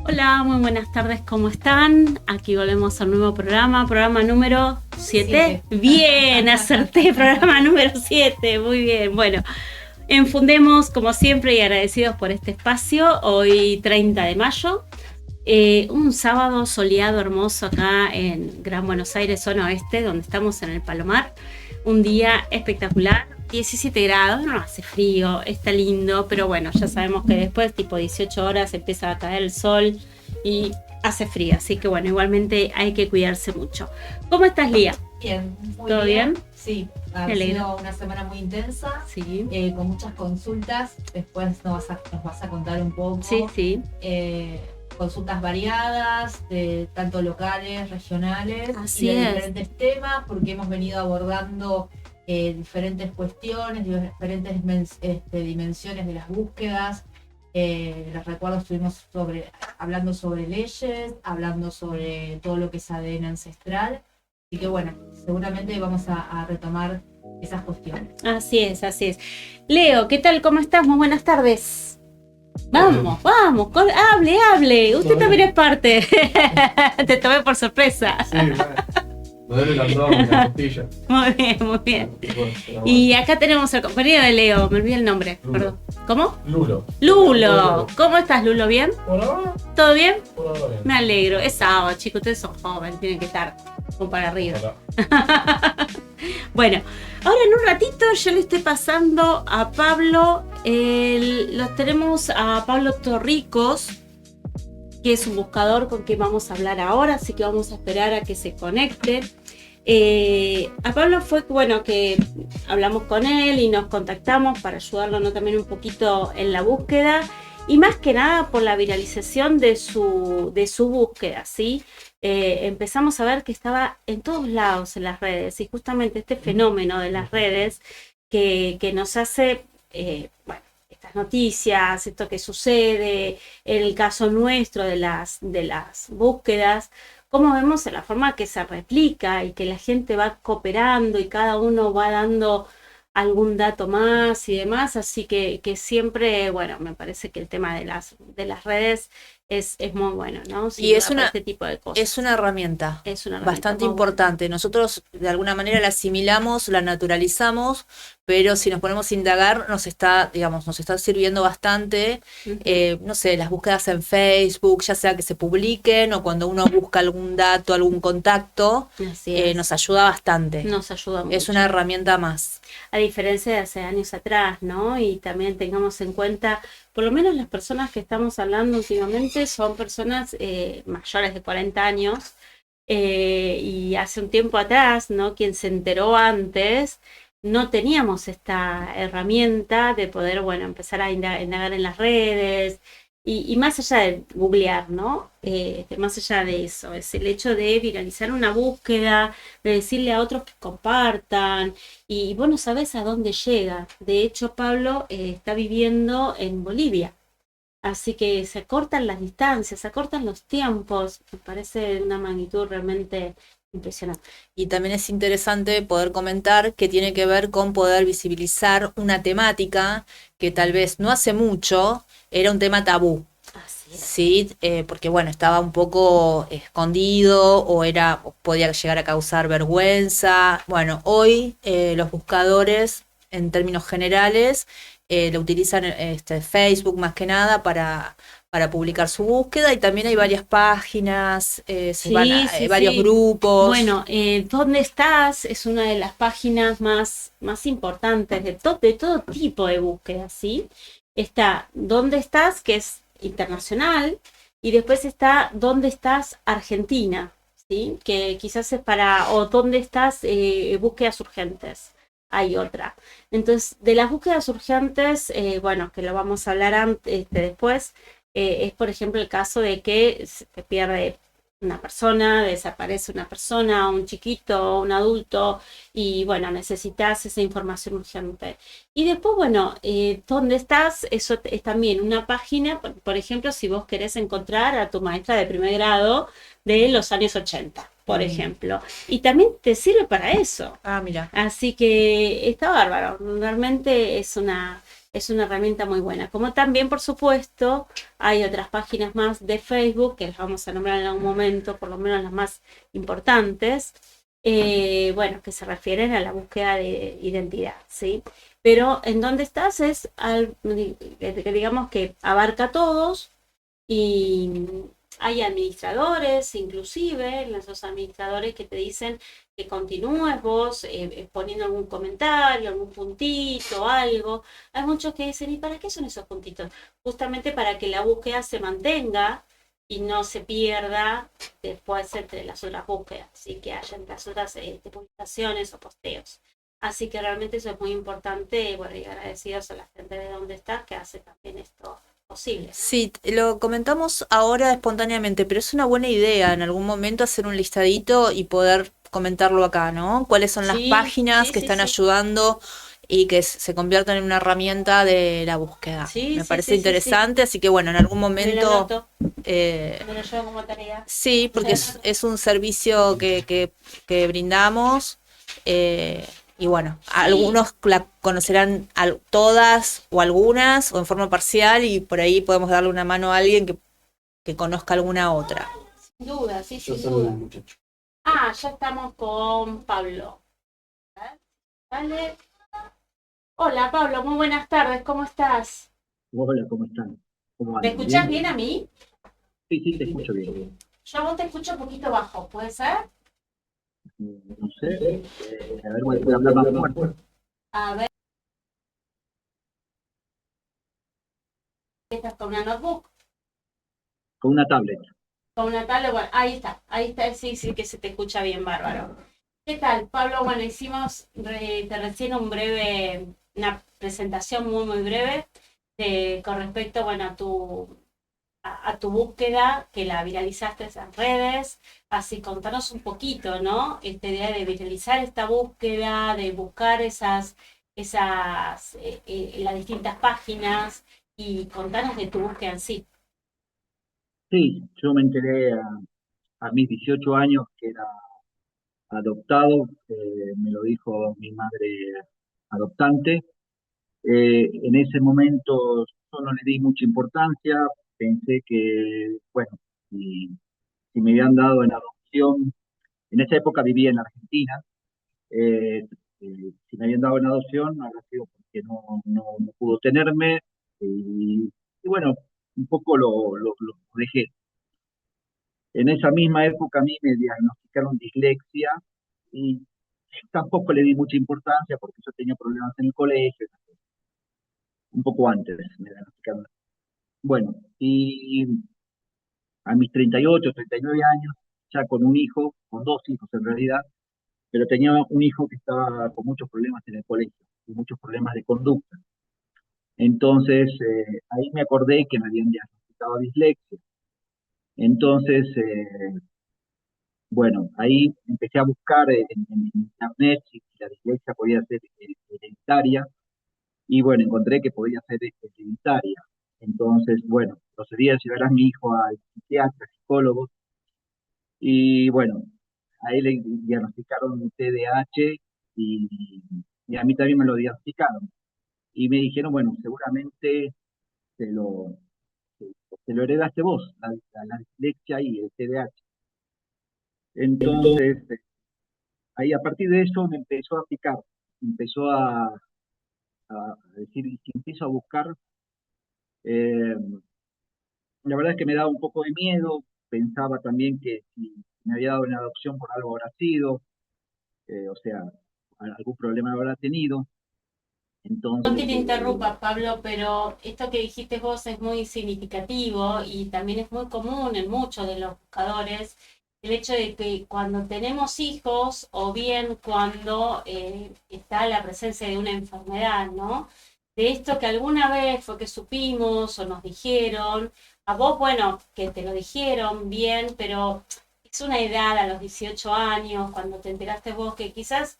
Hola, muy buenas tardes, ¿cómo están? Aquí volvemos al nuevo programa número 7. Bien, acerté, programa número 7, muy bien. Bueno, enfundemos como siempre y agradecidos por este espacio, hoy 30 de mayo. Un sábado soleado, hermoso acá en Gran Buenos Aires, zona oeste, donde estamos en el Palomar. Un día espectacular, 17 grados, no hace frío, está lindo, pero bueno, ya sabemos que después, tipo 18 horas, empieza a caer el sol y hace frío, así que bueno, igualmente hay que cuidarse mucho. ¿Cómo estás, Lía? Bien, muy ¿Todo bien? Sí, ha sido una semana muy intensa, sí. Con muchas consultas. Después nos vas a contar un poco. Sí. Consultas variadas, tanto locales, regionales, Así y de es. diferentes temas, porque hemos venido abordando diferentes cuestiones, diferentes dimensiones de las búsquedas. Les recuerdo, estuvimos hablando sobre leyes, hablando sobre todo lo que es ADN ancestral. Así que bueno, seguramente vamos a retomar esas cuestiones. Así es. Leo, ¿qué tal? ¿Cómo estás? Muy buenas tardes. Vamos, hable. Usted también es parte. Te tomé por sorpresa. Sí, bueno. Me duele el abdomen, la costilla. Muy bien. Y acá tenemos al compañero de Leo, me olvidé el nombre, Lulo. perdón. ¿Cómo? Lulo. ¿Cómo estás, Lulo? ¿Bien? ¿Por ahora? ¿Todo bien? Por ahora bien. Me alegro. Es sábado, chicos, ustedes son jóvenes, tienen que estar como para arriba. Hola. Bueno, ahora en un ratito yo le estoy pasando a Pablo, los tenemos a Pablo Torricos, que es un buscador con quien vamos a hablar ahora, así que vamos a esperar a que se conecte. A Pablo fue bueno que hablamos con él y nos contactamos para ayudarlo, ¿no? También un poquito en la búsqueda y más que nada por la viralización de su búsqueda, ¿sí? Empezamos a ver que estaba en todos lados en las redes y justamente este fenómeno de las redes que nos hace, bueno, estas noticias, esto que sucede, en el caso nuestro de las búsquedas, cómo vemos en la forma que se replica y que la gente va cooperando y cada uno va dando algún dato más y demás, así que siempre, bueno, me parece que el tema de las redes es muy bueno, ¿no? Y es este tipo de cosas. Es una herramienta bastante muy importante. buena. Nosotros de alguna manera la asimilamos, la naturalizamos, pero si nos ponemos a indagar nos está sirviendo bastante. Uh-huh. No sé, las búsquedas en Facebook, ya sea que se publiquen o cuando uno busca algún dato, algún contacto, nos ayuda bastante. Nos ayuda mucho. Es una herramienta más. A diferencia de hace años atrás, ¿no? Y también tengamos en cuenta, por lo menos las personas que estamos hablando últimamente son personas mayores de 40 años y hace un tiempo atrás, ¿no? Quien se enteró antes, no teníamos esta herramienta de poder, bueno, empezar a indagar en las redes y más allá de googlear, ¿no? Más allá de eso, es el hecho de viralizar una búsqueda, de decirle a otros que compartan y vos no sabés a dónde llega. De hecho, Pablo está viviendo en Bolivia. Así que se acortan las distancias, se acortan los tiempos. Me parece de una magnitud realmente impresionante. Y también es interesante poder comentar que tiene que ver con poder visibilizar una temática que tal vez no hace mucho era un tema tabú. Así es. Sí, porque bueno, estaba un poco escondido o podía llegar a causar vergüenza. Bueno, hoy los buscadores, en términos generales, lo utilizan Facebook más que nada para publicar su búsqueda y también hay varias páginas, varios grupos. Bueno, ¿Dónde estás? Es una de las páginas más importantes de todo tipo de búsqueda, ¿sí? Está ¿Dónde estás? Que es internacional y después está ¿Dónde estás? Argentina, ¿sí? Que quizás es o ¿Dónde estás? Búsquedas urgentes. Hay otra. Entonces, de las búsquedas urgentes, bueno, que lo vamos a hablar después, es por ejemplo el caso de que se pierde una persona, desaparece una persona, un chiquito, un adulto, y bueno, necesitas esa información urgente. Y después, bueno, ¿dónde estás? Eso es también una página, por ejemplo, si vos querés encontrar a tu maestra de primer grado de los años 80. por ejemplo. Y también te sirve para eso. Ah, mira. Así que está bárbaro. Realmente es una herramienta muy buena. Como también, por supuesto, hay otras páginas más de Facebook que las vamos a nombrar en algún momento, por lo menos las más importantes, bueno, que se refieren a la búsqueda de identidad, ¿sí? Pero en donde estás es, digamos que abarca a todos y hay administradores, inclusive, esos administradores que te dicen que continúes vos poniendo algún comentario, algún puntito, algo. Hay muchos que dicen, ¿y para qué son esos puntitos? Justamente para que la búsqueda se mantenga y no se pierda después entre las otras búsquedas, así que haya entre las otras publicaciones o posteos. Así que realmente eso es muy importante, bueno, y agradecidos a la gente de donde estás que hace también esto posible, ¿no? Sí, lo comentamos ahora espontáneamente, pero es una buena idea en algún momento hacer un listadito y poder comentarlo acá, ¿no? ¿Cuáles son las Sí, páginas sí, que sí, están sí. ayudando y que se conviertan en una herramienta de la búsqueda? Sí, Me sí, parece sí, sí, interesante, así que bueno, en algún Me lo momento... anoto, eh, me lo llevo como tarea. sí, porque es un servicio que brindamos. Y bueno, Sí. algunos la conocerán todas o algunas o en forma parcial y por ahí podemos darle una mano a alguien que conozca alguna otra. Sin duda, sí, Yo sin saludo duda. al muchacho. Ah, ya estamos con Pablo. Dale. Hola Pablo, muy buenas tardes, ¿cómo estás? Hola, ¿cómo están? ¿Cómo ¿Me andan? escuchás bien a mí? Sí, sí, te escucho bien. Yo a vos te escucho un poquito bajo, ¿puede ser? No sé, a ver, voy a hablar más fuerte. A ver, ¿estás con una notebook? Con una tablet. Con una tablet, bueno, ahí está, sí, sí que se te escucha bien, bárbaro. ¿Qué tal, Pablo? Bueno, hicimos recién una presentación muy, muy breve con respecto, bueno, a tu búsqueda, que la viralizaste en redes, así contanos un poquito, ¿no? Esta idea de viralizar esta búsqueda, de buscar las distintas páginas y contanos de tu búsqueda en sí. Sí, yo me enteré a mis 18 años que era adoptado, me lo dijo mi madre adoptante. En ese momento yo no le di mucha importancia, pensé que, bueno, si, si me habían dado en adopción, en esa época vivía en Argentina, eh, si me habían dado en adopción, habrá sido porque no pudo tenerme, y bueno, un poco lo dejé. En esa misma época a mí me diagnosticaron dislexia y tampoco le di mucha importancia porque yo tenía problemas en el colegio, un poco antes me diagnosticaron. Bueno, y a mis 38, 39 años, ya con un hijo, con dos hijos en realidad, pero tenía un hijo que estaba con muchos problemas en el colegio y muchos problemas de conducta. Entonces, ahí me acordé que me habían diagnosticado dislexia. Entonces, bueno, ahí empecé a buscar en internet si la dislexia podía ser hereditaria y bueno, encontré que podía ser hereditaria. Entonces, bueno, procedí a llevar a mi hijo al psiquiatra, psicólogo y bueno, a él le diagnosticaron TDAH y, y a mí también me lo diagnosticaron. Y me dijeron, bueno, seguramente te lo, te lo heredaste vos, la dislexia y el TDAH. Entonces, ahí a partir de eso me empezó a picar, empezó a decir, y si empiezo a buscar, eh, la verdad es que me daba un poco de miedo, pensaba también que si me había dado en adopción por algo habrá sido, o sea, algún problema habrá tenido. No Entonces, te interrumpa, Pablo, pero esto que dijiste vos es muy significativo y también es muy común en muchos de los buscadores, el hecho de que cuando tenemos hijos o bien cuando está la presencia de una enfermedad, ¿no? De esto que alguna vez fue que supimos o nos dijeron, a vos, bueno, que te lo dijeron bien, pero es una edad a los 18 años, cuando te enteraste vos que quizás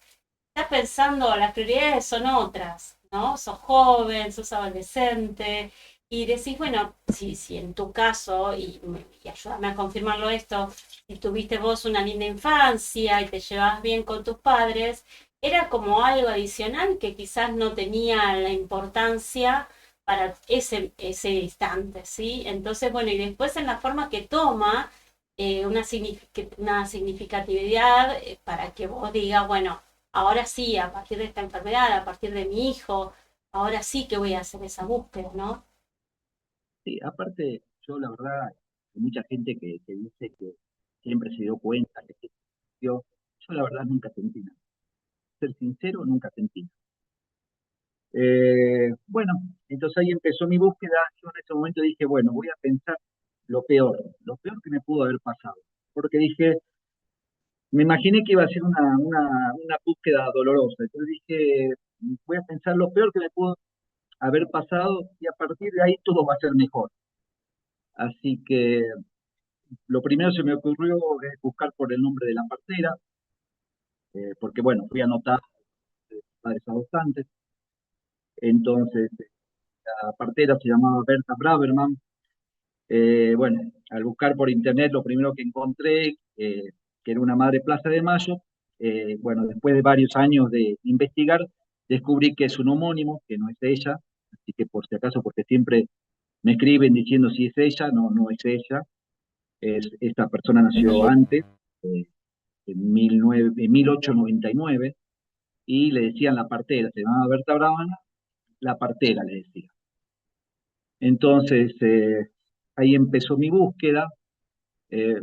estás pensando, las prioridades son otras, ¿no? Sos joven, sos adolescente, y decís, bueno, si en tu caso, y ayúdame a confirmarlo esto, si tuviste vos una linda infancia y te llevas bien con tus padres, era como algo adicional que quizás no tenía la importancia para ese instante, ¿sí? Entonces, bueno, y después en la forma que toma una significatividad para que vos digas, bueno, ahora sí, a partir de esta enfermedad, a partir de mi hijo, ahora sí que voy a hacer esa búsqueda, ¿no? Sí, aparte, yo la verdad, hay mucha gente que dice que siempre se dio cuenta que se sintió. Yo la verdad nunca sentí nada. Ser sincero, nunca sentí nada. Bueno, entonces ahí empezó mi búsqueda. Yo en ese momento dije, bueno, voy a pensar lo peor que me pudo haber pasado. Porque dije, me imaginé que iba a ser una búsqueda dolorosa. Entonces dije, voy a pensar lo peor que me pudo haber pasado y a partir de ahí todo va a ser mejor. Así que lo primero se me ocurrió es buscar por el nombre de la partera, porque bueno, fui a anotar padres adoptantes. Entonces, la partera se llamaba Berta Braverman. Bueno, al buscar por internet, lo primero que encontré, que era una madre Plaza de Mayo, bueno, después de varios años de investigar, descubrí que es un homónimo, que no es ella, así que por si acaso, porque siempre me escriben diciendo si es ella, no, no es ella, esta persona nació antes, eh, en 1899, y le decían la partera, se llamaba Berta Brabant, la partera le decía. Entonces, ahí empezó mi búsqueda.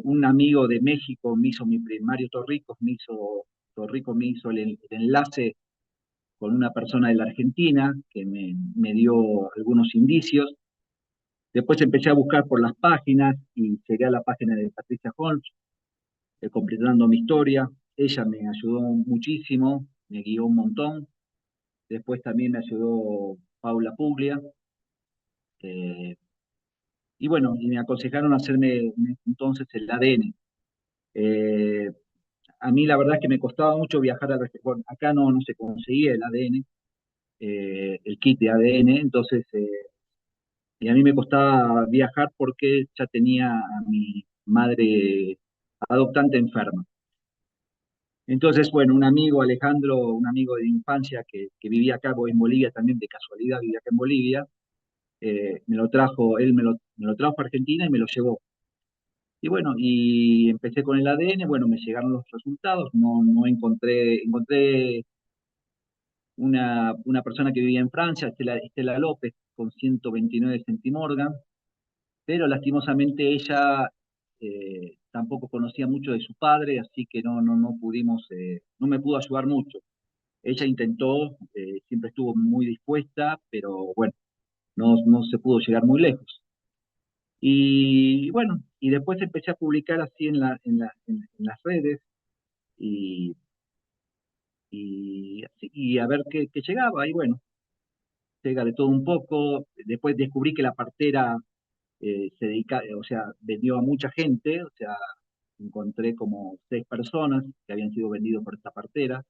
Un amigo de México me hizo Mario Torrico me hizo el enlace con una persona de la Argentina que me dio algunos indicios. Después empecé a buscar por las páginas y llegué a la página de Patricia Holmes, completando mi historia. Ella me ayudó muchísimo, me guió un montón. Después también me ayudó Paula Puglia. eh, y bueno, y me aconsejaron hacerme entonces el ADN. Eh, a mí la verdad es que me costaba mucho viajar al bueno, acá no se conseguía el ADN, el kit de ADN, entonces, y a mí me costaba viajar porque ya tenía a mi madre adoptante enferma. Entonces, bueno, un amigo, Alejandro, un amigo de infancia que vivía acá, o en Bolivia también, de casualidad vivía acá en Bolivia, me lo trajo, él me lo trajo a Argentina y me lo llevó. Y bueno, y empecé con el ADN, bueno, me llegaron los resultados, no encontré una persona que vivía en Francia, Estela López, con 129 centimorgan, pero lastimosamente ella tampoco conocía mucho de su padre, así que no pudimos, no me pudo ayudar mucho. Ella intentó, siempre estuvo muy dispuesta, pero bueno, no se pudo llegar muy lejos. Y bueno, y después empecé a publicar así en las redes y, y a ver qué llegaba. Y bueno, llega de todo un poco. Después descubrí que la partera se dedica, o sea, vendió a mucha gente, o sea, encontré como 6 personas que habían sido vendidos por esta partera.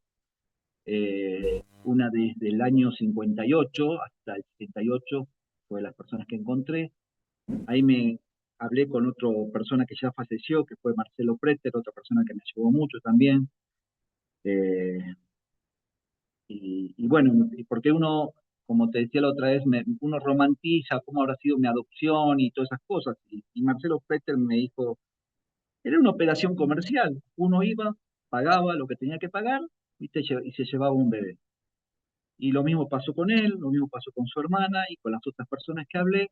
Una desde el año 58 hasta el 78 fue las personas que encontré. Ahí me hablé con otra persona que ya falleció, que fue Marcelo Preter, otra persona que me ayudó mucho también. Eh, y bueno, porque uno, como te decía la otra vez, uno romantiza cómo habrá sido mi adopción y todas esas cosas. Y Marcelo Preter me dijo, era una operación comercial. Uno iba, pagaba lo que tenía que pagar y se llevaba un bebé. Y lo mismo pasó con él, lo mismo pasó con su hermana y con las otras personas que hablé.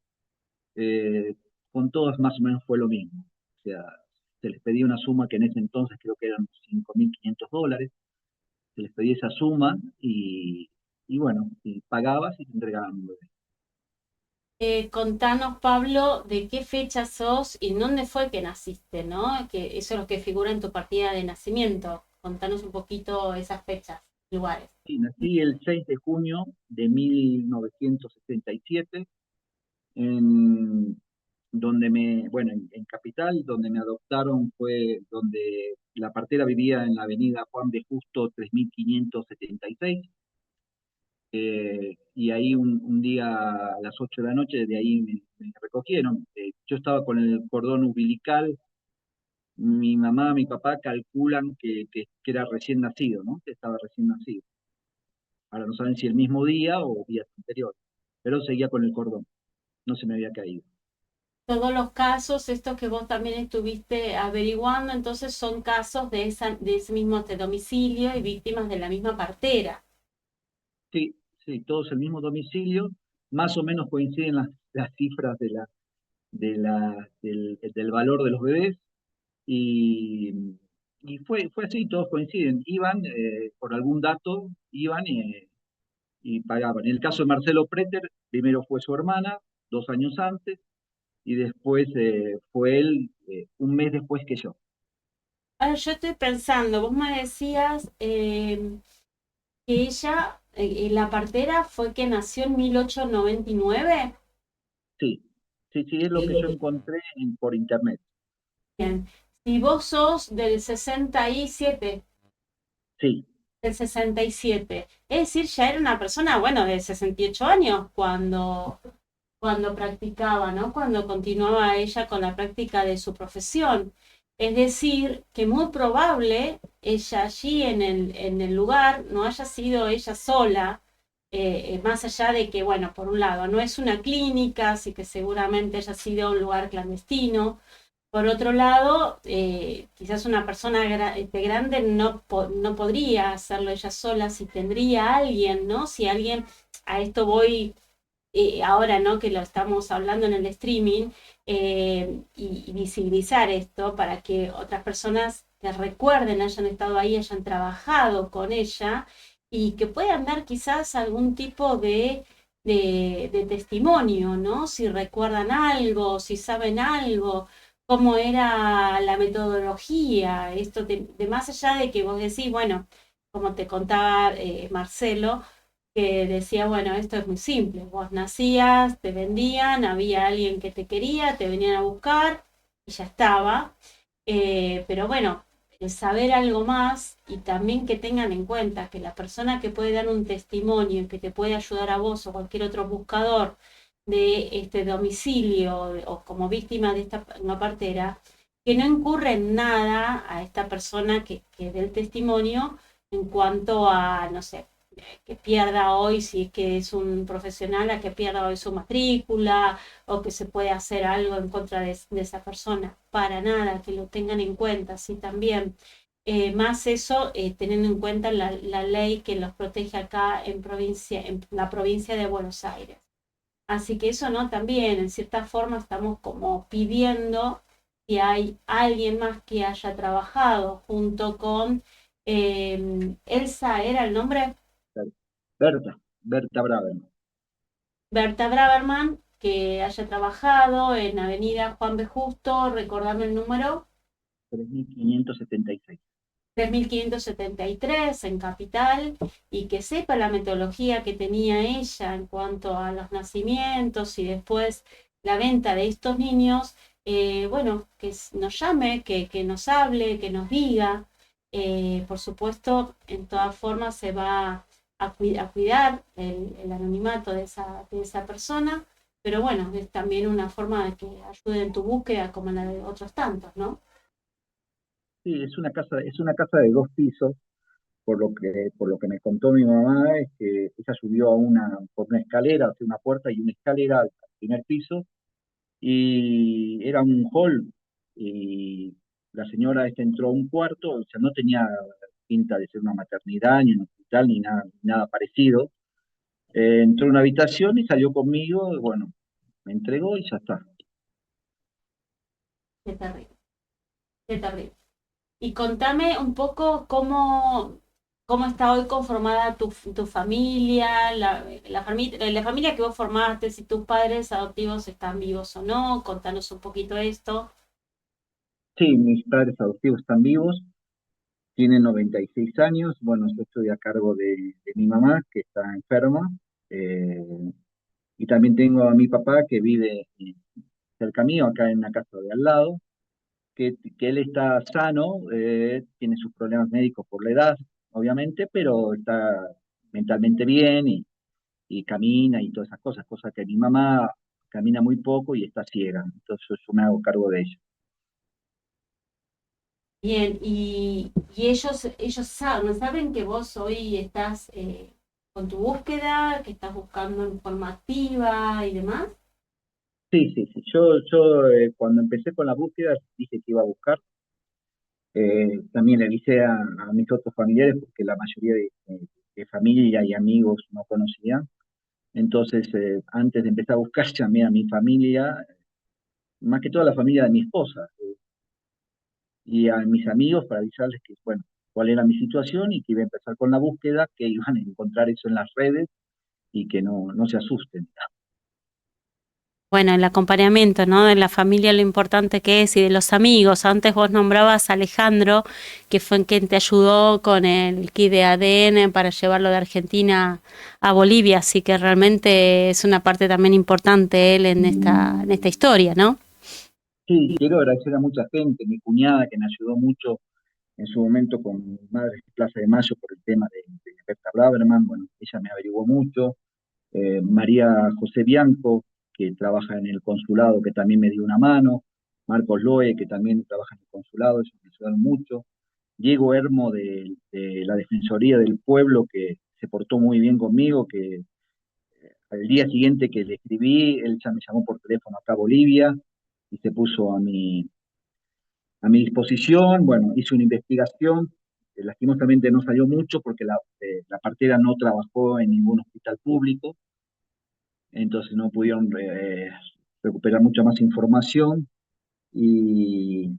eh, con todas más o menos fue lo mismo. O sea, se les pedía una suma que en ese entonces creo que eran $5.500. Se les pedía esa suma y bueno, y pagabas y te entregaban un bebé. Contanos, Pablo, de qué fecha sos y dónde fue que naciste, ¿no? Que eso es lo que figura en tu partida de nacimiento. Contanos un poquito esas fechas, lugares. Sí, nací el 6 de junio de 1977 en bueno, en Capital, donde me adoptaron fue donde la partera vivía en la avenida Juan de Justo 3576. y ahí un día a las 8 de la noche, de ahí me recogieron. Yo estaba con el cordón umbilical, mi mamá, mi papá calculan que era recién nacido, ¿no? Que estaba recién nacido. Ahora no saben si el mismo día o días anteriores, pero seguía con el cordón, no se me había caído. Todos los casos, estos que vos también estuviste averiguando, entonces son casos de ese mismo domicilio y víctimas de la misma partera. Sí, sí, todos el mismo domicilio, más o menos coinciden las cifras del valor de los bebés, y, y fue así, todos coinciden. Iban, por algún dato, iban y pagaban. En el caso de Marcelo Preter, primero fue su hermana, 2 años antes, y después fue él, un mes después que yo. Ahora yo estoy pensando, vos me decías que ella, la partera fue que nació en 1899. Sí, sí, sí, es lo que yo encontré por internet. Bien. Si vos sos del 67, Sí, del 67, es decir, ya era una persona, bueno, de 68 años cuando practicaba, ¿no? Cuando continuaba ella con la práctica de su profesión. Es decir, que muy probable ella allí en el lugar no haya sido ella sola, más allá de que, bueno, por un lado, no es una clínica, así que seguramente haya sido un lugar clandestino. Por otro lado, quizás una persona grande no podría hacerlo ella sola, si tendría alguien, ¿no? Si alguien, a esto voy ahora, ¿no? Que lo estamos hablando en el streaming, y visibilizar esto para que otras personas que recuerden, hayan estado ahí, hayan trabajado con ella y que puedan dar quizás algún tipo de testimonio, ¿no? Si recuerdan algo, si saben algo, cómo era la metodología, esto de más allá de que vos decís, bueno, como te contaba Marcelo, que decía, bueno, esto es muy simple, vos nacías, te vendían, había alguien que te quería, te venían a buscar y ya estaba. Pero bueno, el saber algo más y también que tengan en cuenta que la persona que puede dar un testimonio, que te puede ayudar a vos o cualquier otro buscador de este domicilio o como víctima de esta una partera, que no incurre en nada a esta persona que dé el testimonio en cuanto a, no sé, que pierda hoy, si es que es un profesional, a que pierda hoy su matrícula o que se puede hacer algo en contra de esa persona. Para nada, que lo tengan en cuenta, sí también. Más eso, teniendo en cuenta la ley que los protege acá en la provincia de Buenos Aires. Así que eso, ¿no? También, en cierta forma, estamos como pidiendo que hay alguien más que haya trabajado junto con Elsa, ¿era el nombre? Berta Braverman, Berta Braverman, que haya trabajado en Avenida Juan B. Justo, recordame el número, 3576. 3573 en Capital, y que sepa la metodología que tenía ella en cuanto a los nacimientos y después la venta de estos niños. Bueno, que nos llame, que nos hable, que nos diga. Por supuesto, en todas formas se va a cuidar el anonimato de esa persona, pero bueno, es también una forma de que ayude en tu búsqueda como en la de otros tantos, ¿no? Sí, es una casa de 2 pisos, por lo que me contó mi mamá, es que ella subió por una escalera, hacia una puerta y una escalera al primer piso, y era un hall, y la señora esta entró a un cuarto, o sea, no tenía pinta de ser una maternidad, ni un hospital, ni nada parecido. Entró a una habitación y salió conmigo, y bueno, me entregó y ya está. Qué terrible, qué terrible. Y contame un poco cómo está hoy conformada tu familia, la familia que vos formaste, si tus padres adoptivos están vivos o no. Contanos un poquito esto. Sí, mis padres adoptivos están vivos, tienen 96 años. Bueno, yo estoy a cargo de mi mamá, que está enferma, eh, y también tengo a mi papá que vive cerca mío, acá en la casa de al lado, que él está sano, tiene sus problemas médicos por la edad, obviamente, pero está mentalmente bien, y y camina y todas esas cosas que mi mamá camina muy poco y está ciega, entonces yo me hago cargo de ella. Bien, y ellos saben que vos hoy estás con tu búsqueda, que estás buscando en forma activa y demás. Sí, sí, sí. Yo cuando empecé con la búsqueda dije que iba a buscar. También le avisé a mis otros familiares porque la mayoría de familia y amigos no conocían. Entonces, antes de empezar a buscar, llamé a mi familia, más que toda la familia de mi esposa, y a mis amigos para avisarles que, bueno, cuál era mi situación y que iba a empezar con la búsqueda, que iban a encontrar eso en las redes y que no se asusten. Bueno, el acompañamiento, ¿no? De la familia, lo importante que es y de los amigos. Antes vos nombrabas a Alejandro, que fue quien te ayudó con el kit de ADN para llevarlo de Argentina a Bolivia, así que realmente es una parte también importante él en esta historia, ¿no? Sí, quiero agradecer a mucha gente, mi cuñada que me ayudó mucho en su momento con mi madre en Plaza de Mayo por el tema de Berta Braverman, bueno, ella me averiguó mucho. María José Bianco, que trabaja en el consulado, que también me dio una mano. Marcos Loe, que también trabaja en el consulado, ellos me ayudaron mucho. Diego Hermo de la Defensoría del Pueblo, que se portó muy bien conmigo, que al día siguiente que le escribí, él ya me llamó por teléfono acá a Bolivia y se puso a mi disposición. Bueno, hice una investigación, lastimosamente no salió mucho porque la partera no trabajó en ningún hospital público, entonces no pudieron recuperar mucha más información. Y,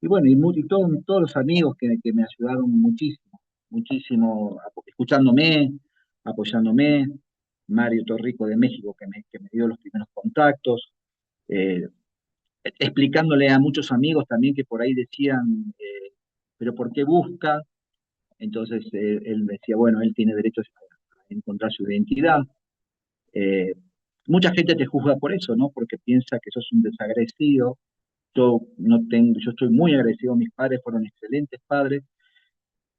y bueno, todos los amigos que me ayudaron muchísimo, muchísimo, escuchándome, apoyándome. Mario Torrico de México, que me dio los primeros contactos, eh, explicándole a muchos amigos también que por ahí decían, pero ¿por qué busca? Entonces él decía, bueno, él tiene derecho a encontrar su identidad. Eh, Mucha gente te juzga por eso, ¿no? Porque piensa que sos un desagradecido. Yo no tengo, yo estoy muy agradecido, mis padres fueron excelentes padres,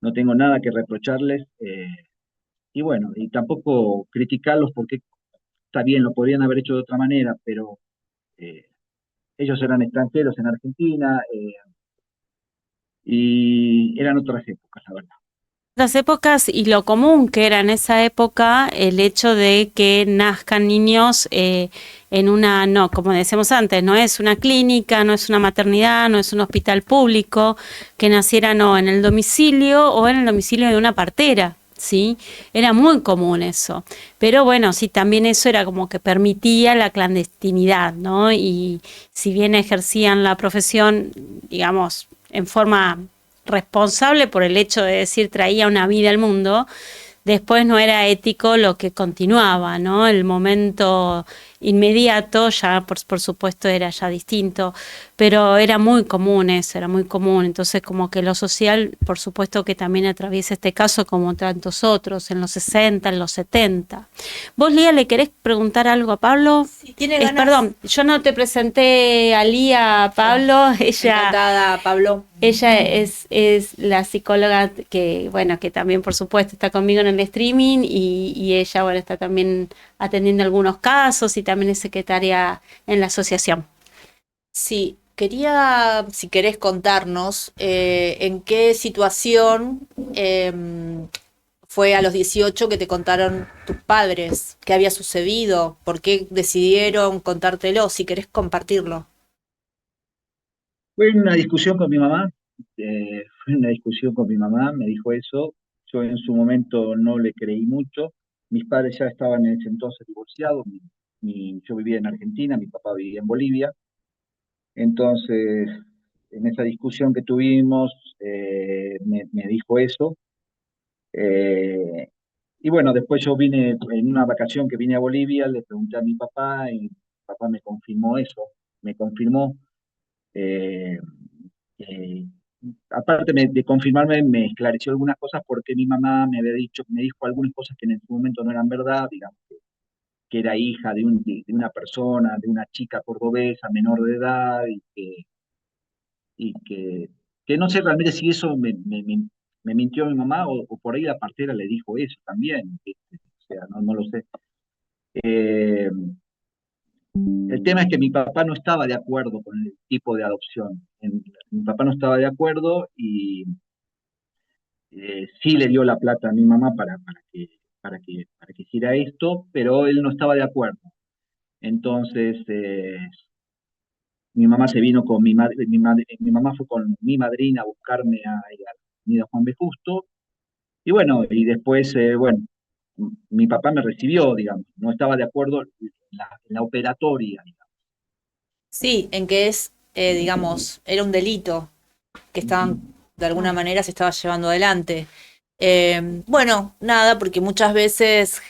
no tengo nada que reprocharles, y bueno, y tampoco criticarlos porque está bien, lo podrían haber hecho de otra manera, pero eh, ellos eran extranjeros en Argentina, y eran otras épocas, la verdad. Las épocas y lo común que era en esa época el hecho de que nazcan niños en una, no, como decíamos antes, no es una clínica, no es una maternidad, no es un hospital público, que nacieran o en el domicilio o en el domicilio de una partera. Sí, era muy común eso. Pero bueno, sí, también eso era como que permitía la clandestinidad, ¿no? Y si bien ejercían la profesión, digamos, en forma responsable por el hecho de decir traía una vida al mundo, después no era ético lo que continuaba, ¿no? El momento inmediato ya por supuesto era ya distinto, pero era muy común eso, era muy común. Entonces como que lo social, por supuesto que también atraviesa este caso como tantos otros, en los 60, en los 70. ¿Vos, Lía, le querés preguntar algo a Pablo? Si tiene ganas. Perdón, yo no te presenté a Lía, a Pablo, ella... Encantada, Pablo. Ella es la psicóloga que, bueno, que también por supuesto está conmigo en el streaming y ella, bueno, está también atendiendo algunos casos y también es secretaria en la asociación. Sí, quería, si querés contarnos, en qué situación fue a los 18 que te contaron tus padres, qué había sucedido, por qué decidieron contártelo, si querés compartirlo. Fue una discusión con mi mamá, fue una discusión con mi mamá, me dijo eso, yo en su momento no le creí mucho, mis padres ya estaban en ese entonces divorciados, yo vivía en Argentina, mi papá vivía en Bolivia, entonces en esa discusión que tuvimos me dijo eso, eh, y bueno, después yo vine en una vacación que vine a Bolivia, le pregunté a mi papá y mi papá me confirmó eso, me confirmó. eh, eh, Aparte de confirmarme, me esclareció algunas cosas porque mi mamá me había dicho, me dijo algunas cosas que en su momento no eran verdad, digamos, que era hija de una persona, de una chica cordobesa menor de edad y que no sé realmente si eso me mintió mi mamá o por ahí la partera le dijo eso también, ¿viste? O sea, no lo sé. Eh, el tema es que mi papá no estaba de acuerdo con el tipo de adopción. Mi papá no estaba de acuerdo y sí le dio la plata a mi mamá para que hiciera esto, pero él no estaba de acuerdo. Entonces, mi mamá se vino con mi mamá fue con mi madrina a buscarme a la avenida Juan B. Justo, y bueno, y después, bueno, mi papá me recibió, digamos, no estaba de acuerdo en la operatoria, digamos. Sí, en que es, digamos, era un delito que estaban, de alguna Ah, manera se estaba llevando adelante. Bueno, nada, porque muchas veces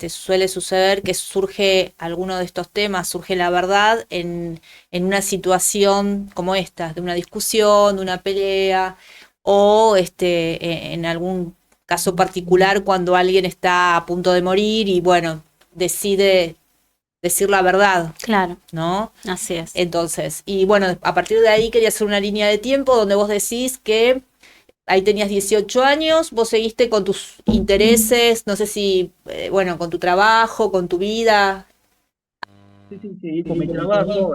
suele suceder que surge alguno de estos temas, surge la verdad en una situación como esta, de una discusión, de una pelea, o en algún caso particular cuando alguien está a punto de morir y bueno, decide decir la verdad, claro, ¿no? así es. Entonces, y bueno, a partir de ahí quería hacer una línea de tiempo donde vos decís que ahí tenías 18 años, vos seguiste con tus intereses, no sé si, bueno, con tu trabajo, con tu vida. Sí, sí, sí, con mi trabajo,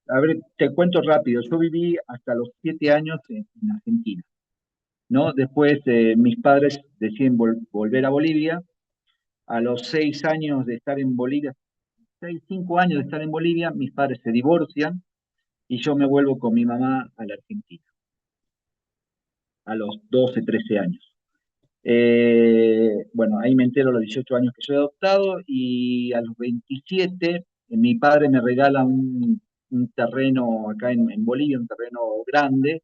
a ver, te cuento rápido, yo viví hasta los 7 años en Argentina, ¿no? Después mis padres deciden volver a Bolivia, a los 6 años de estar en Bolivia, 5 años de estar en Bolivia, mis padres se divorcian y yo me vuelvo con mi mamá a la Argentina, a los 12 13 años. Bueno, ahí me entero a los 18 años que soy adoptado y a los 27 mi padre me regala un terreno acá en Bolivia, un terreno grande,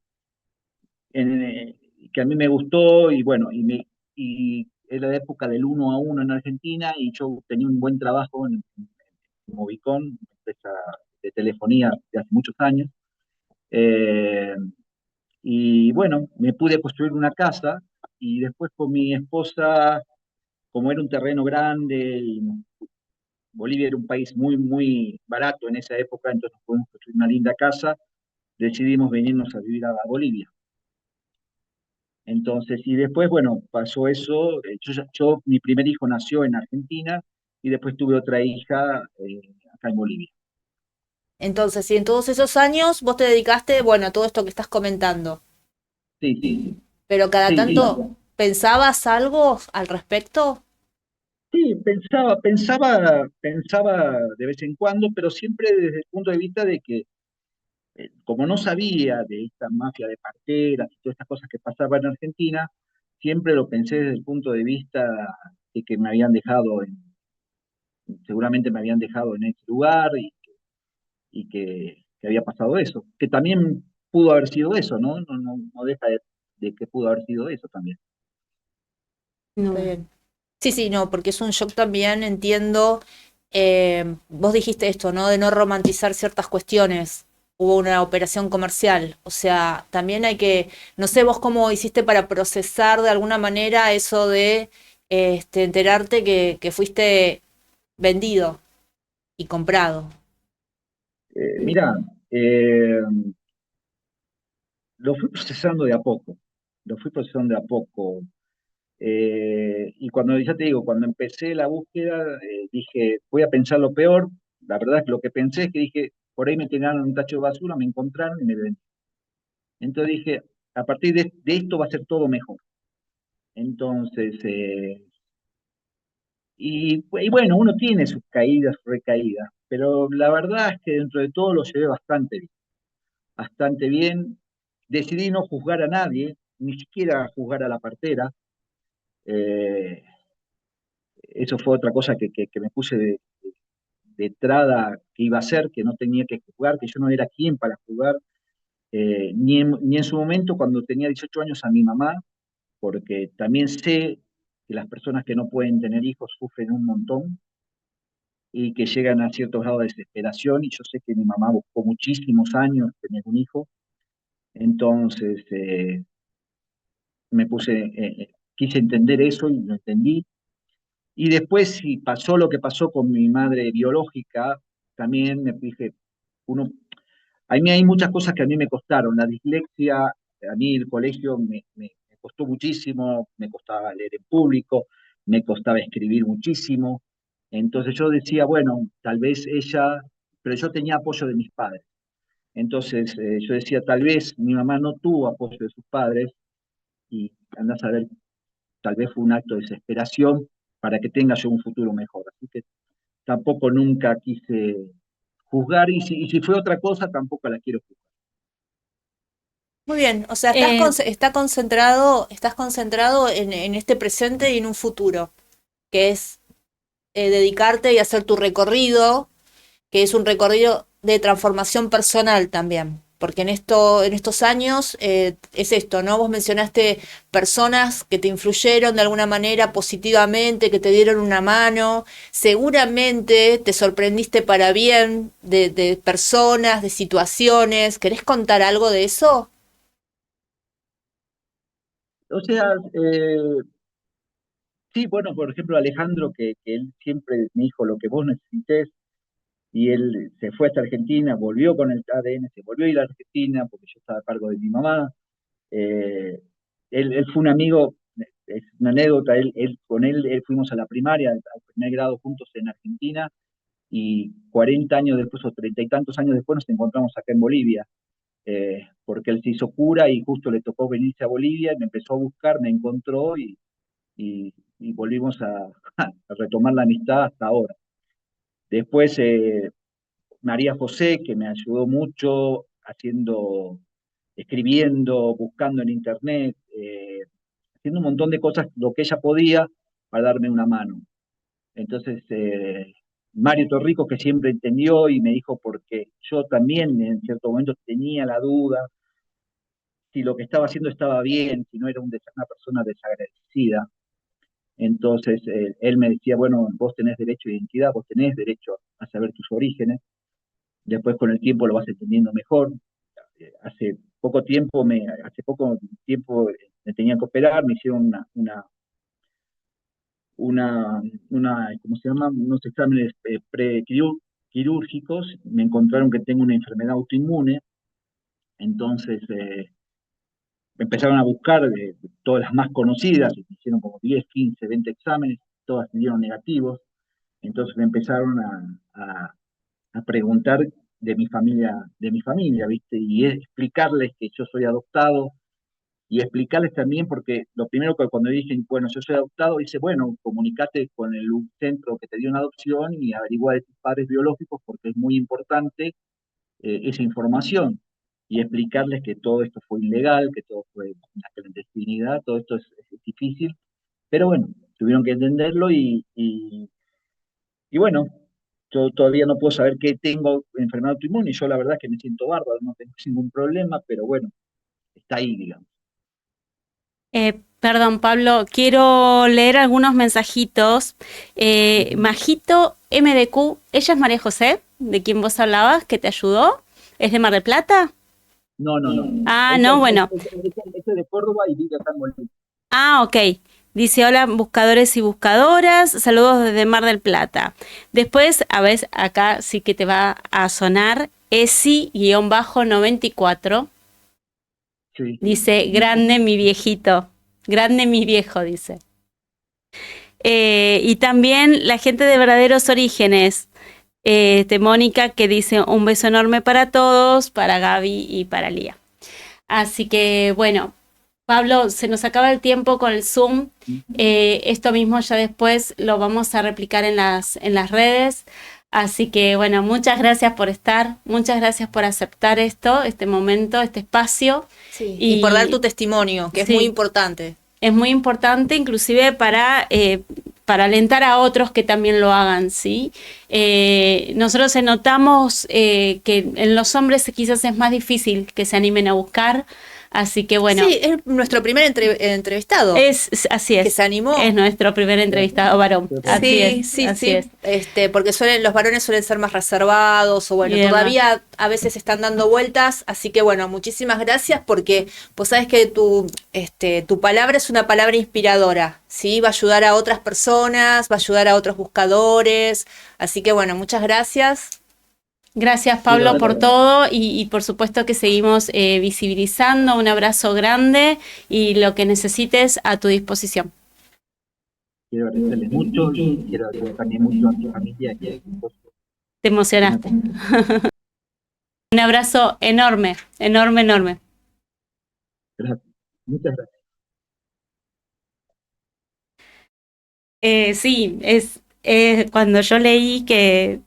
que a mí me gustó y bueno, y era la época del 1 a 1 en Argentina y yo tenía un buen trabajo en Movicon, una empresa de telefonía de hace muchos años. Eh, y bueno, me pude construir una casa y después con mi esposa, como era un terreno grande y Bolivia era un país muy, muy barato en esa época, entonces pudimos construir una linda casa, decidimos venirnos a vivir a Bolivia. Entonces, y después, bueno, pasó eso, mi primer hijo nació en Argentina y después tuve otra hija acá en Bolivia. Entonces, y en todos esos años vos te dedicaste, bueno, a todo esto que estás comentando, Sí, sí, pero cada sí, sí. tanto pensabas algo al respecto. Sí, pensaba de vez en cuando, pero siempre desde el punto de vista de que, como no sabía de esta mafia de parteras y todas estas cosas que pasaban en Argentina, siempre lo pensé desde el punto de vista de que seguramente me habían dejado en ese lugar y que había pasado eso, que también pudo haber sido eso, ¿no? No deja de que pudo haber sido eso también. Está bien. Sí, sí, no, porque es un shock también, entiendo. Vos dijiste esto, ¿no? De no romantizar ciertas cuestiones. Hubo una operación comercial. O sea, también hay que, no sé vos cómo hiciste para procesar de alguna manera eso de enterarte que fuiste vendido y comprado. Mira, eh, lo fui procesando de a poco, lo fui procesando de a poco. Y cuando, ya te digo, cuando empecé la búsqueda, dije, voy a pensar lo peor. La verdad es que lo que pensé es que dije, por ahí me tiraron un tacho de basura, me encontraron y me vendieron. Entonces dije, a partir de esto va a ser todo mejor. Entonces, y bueno, uno tiene sus caídas, sus recaídas, pero la verdad es que dentro de todo lo llevé bastante bien. Bastante bien. Decidí no juzgar a nadie, ni siquiera juzgar a la partera. Eh, Eso fue otra cosa que me puse de entrada que iba a ser, que no tenía que jugar, que yo no era quien para jugar, ni en su momento cuando tenía 18 años a mi mamá, porque también sé que las personas que no pueden tener hijos sufren un montón y que llegan a ciertos grados de desesperación, y yo sé que mi mamá buscó muchísimos años tener un hijo, entonces quise entender eso y lo entendí. Y después, si pasó lo que pasó con mi madre biológica, también me dije, uno, a mí hay muchas cosas que a mí me costaron. La dislexia, a mí el colegio me costó muchísimo, me costaba leer en público, me costaba escribir muchísimo. Entonces yo decía, bueno, tal vez ella, pero yo tenía apoyo de mis padres. Entonces yo decía, tal vez mi mamá no tuvo apoyo de sus padres y andás a ver, tal vez fue un acto de desesperación para que tenga yo un futuro mejor. Así que tampoco nunca quise juzgar y si fue otra cosa, tampoco la quiero juzgar. Muy bien, o sea, estás concentrado en este presente y en un futuro, que es dedicarte y hacer tu recorrido, que es un recorrido de transformación personal también, porque en estos años es esto, ¿no? Vos mencionaste personas que te influyeron de alguna manera positivamente, que te dieron una mano, seguramente te sorprendiste para bien de personas, de situaciones. ¿Querés contar algo de eso? O sea, sí, bueno, por ejemplo, Alejandro, que él siempre me dijo lo que vos necesites, y él se fue hasta Argentina, volvió con el ADN, se volvió a ir a Argentina porque yo estaba a cargo de mi mamá. Eh, él fue un amigo, es una anécdota, con él fuimos a la primaria, al primer grado juntos en Argentina, y 40 años después, o 30 y tantos años después, nos encontramos acá en Bolivia, porque él se hizo cura y justo le tocó venirse a Bolivia y me empezó a buscar, me encontró y volvimos a retomar la amistad hasta ahora. Después, María José, que me ayudó mucho escribiendo, buscando en internet, haciendo un montón de cosas, lo que ella podía, para darme una mano. Entonces, Mario Torrico, que siempre entendió y me dijo, porque yo también en cierto momento tenía la duda si lo que estaba haciendo estaba bien, si no era una persona desagradecida. Entonces, él me decía, bueno, vos tenés derecho a identidad, vos tenés derecho a saber tus orígenes. Después con el tiempo lo vas entendiendo mejor. Hace poco tiempo me tenían que operar, me hicieron ¿cómo se llama? Unos exámenes prequirúrgicos, me encontraron que tengo una enfermedad autoinmune, entonces me empezaron a buscar todas las más conocidas, me hicieron como 10, 15, 20 exámenes, todas me dieron negativos, entonces me empezaron a preguntar de mi familia, ¿viste? Y explicarles que yo soy adoptado y explicarles también, porque lo primero que cuando dije, bueno, yo soy adoptado, dice, bueno, comunicate con el centro que te dio una adopción y averigua de tus padres biológicos porque es muy importante esa información. Y explicarles que todo esto fue ilegal, que todo fue una clandestinidad, todo esto es difícil, pero bueno, tuvieron que entenderlo y bueno, yo todavía no puedo saber qué tengo enfermedad autoinmune y yo la verdad es que me siento bárbaro, no tengo ningún problema, pero bueno, está ahí, digamos. Perdón, Pablo, quiero leer algunos mensajitos. Majito MDQ, ¿ella es María José, de quien vos hablabas, que te ayudó? ¿Es de Mar del Plata? No, no, no. Ah, no, bueno. Este es de Córdoba y vive acá en Bolivia. Ah, ok. Dice, hola buscadores y buscadoras, saludos desde Mar del Plata. Después, a ver, acá sí que te va a sonar, Esi-94. Sí. Dice, grande mi viejito, grande mi viejo, dice. Y también la gente de Verdaderos Orígenes, Mónica, que dice un beso enorme para todos, para Gaby y para Lía. Así que, bueno, Pablo, se nos acaba el tiempo con el Zoom. Esto mismo ya después lo vamos a replicar en las redes. Así que, bueno, muchas gracias por estar, muchas gracias por aceptar este momento, este espacio. Sí, y por dar tu testimonio, que es muy importante. Es muy importante, inclusive para alentar a otros que también lo hagan, ¿sí? Nosotros notamos que en los hombres quizás es más difícil que se animen a buscar. Así que bueno. Sí, es nuestro primer entrevistado. Así es. Que se animó. Es nuestro primer entrevistado varón. Así es. Porque los varones suelen ser más reservados o bueno, todavía a veces están dando vueltas. Así que bueno, muchísimas gracias porque vos sabés que tu palabra es una palabra inspiradora, ¿sí? Va a ayudar a otras personas, va a ayudar a otros buscadores. Así que bueno, muchas gracias. Gracias, Pablo, por todo y por supuesto que seguimos visibilizando. Un abrazo grande y lo que necesites a tu disposición. quiero agradecerles mucho y quiero agradecer también mucho a mi familia y a mi esposo. Te emocionaste. Un abrazo enorme, enorme, enorme. Gracias. Muchas gracias. Sí, es cuando yo leí que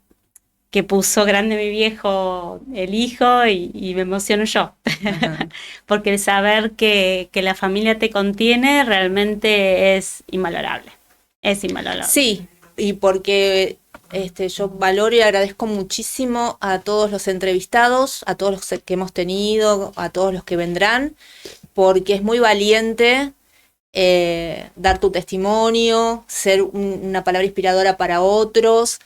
puso grande mi viejo el hijo y me emociono yo. Ajá. Porque el saber que la familia te contiene realmente es invalorable. Es invalorable. Sí, y porque yo valoro y agradezco muchísimo a todos los entrevistados, a todos los que hemos tenido, a todos los que vendrán, porque es muy valiente dar tu testimonio, ser una palabra inspiradora para otros.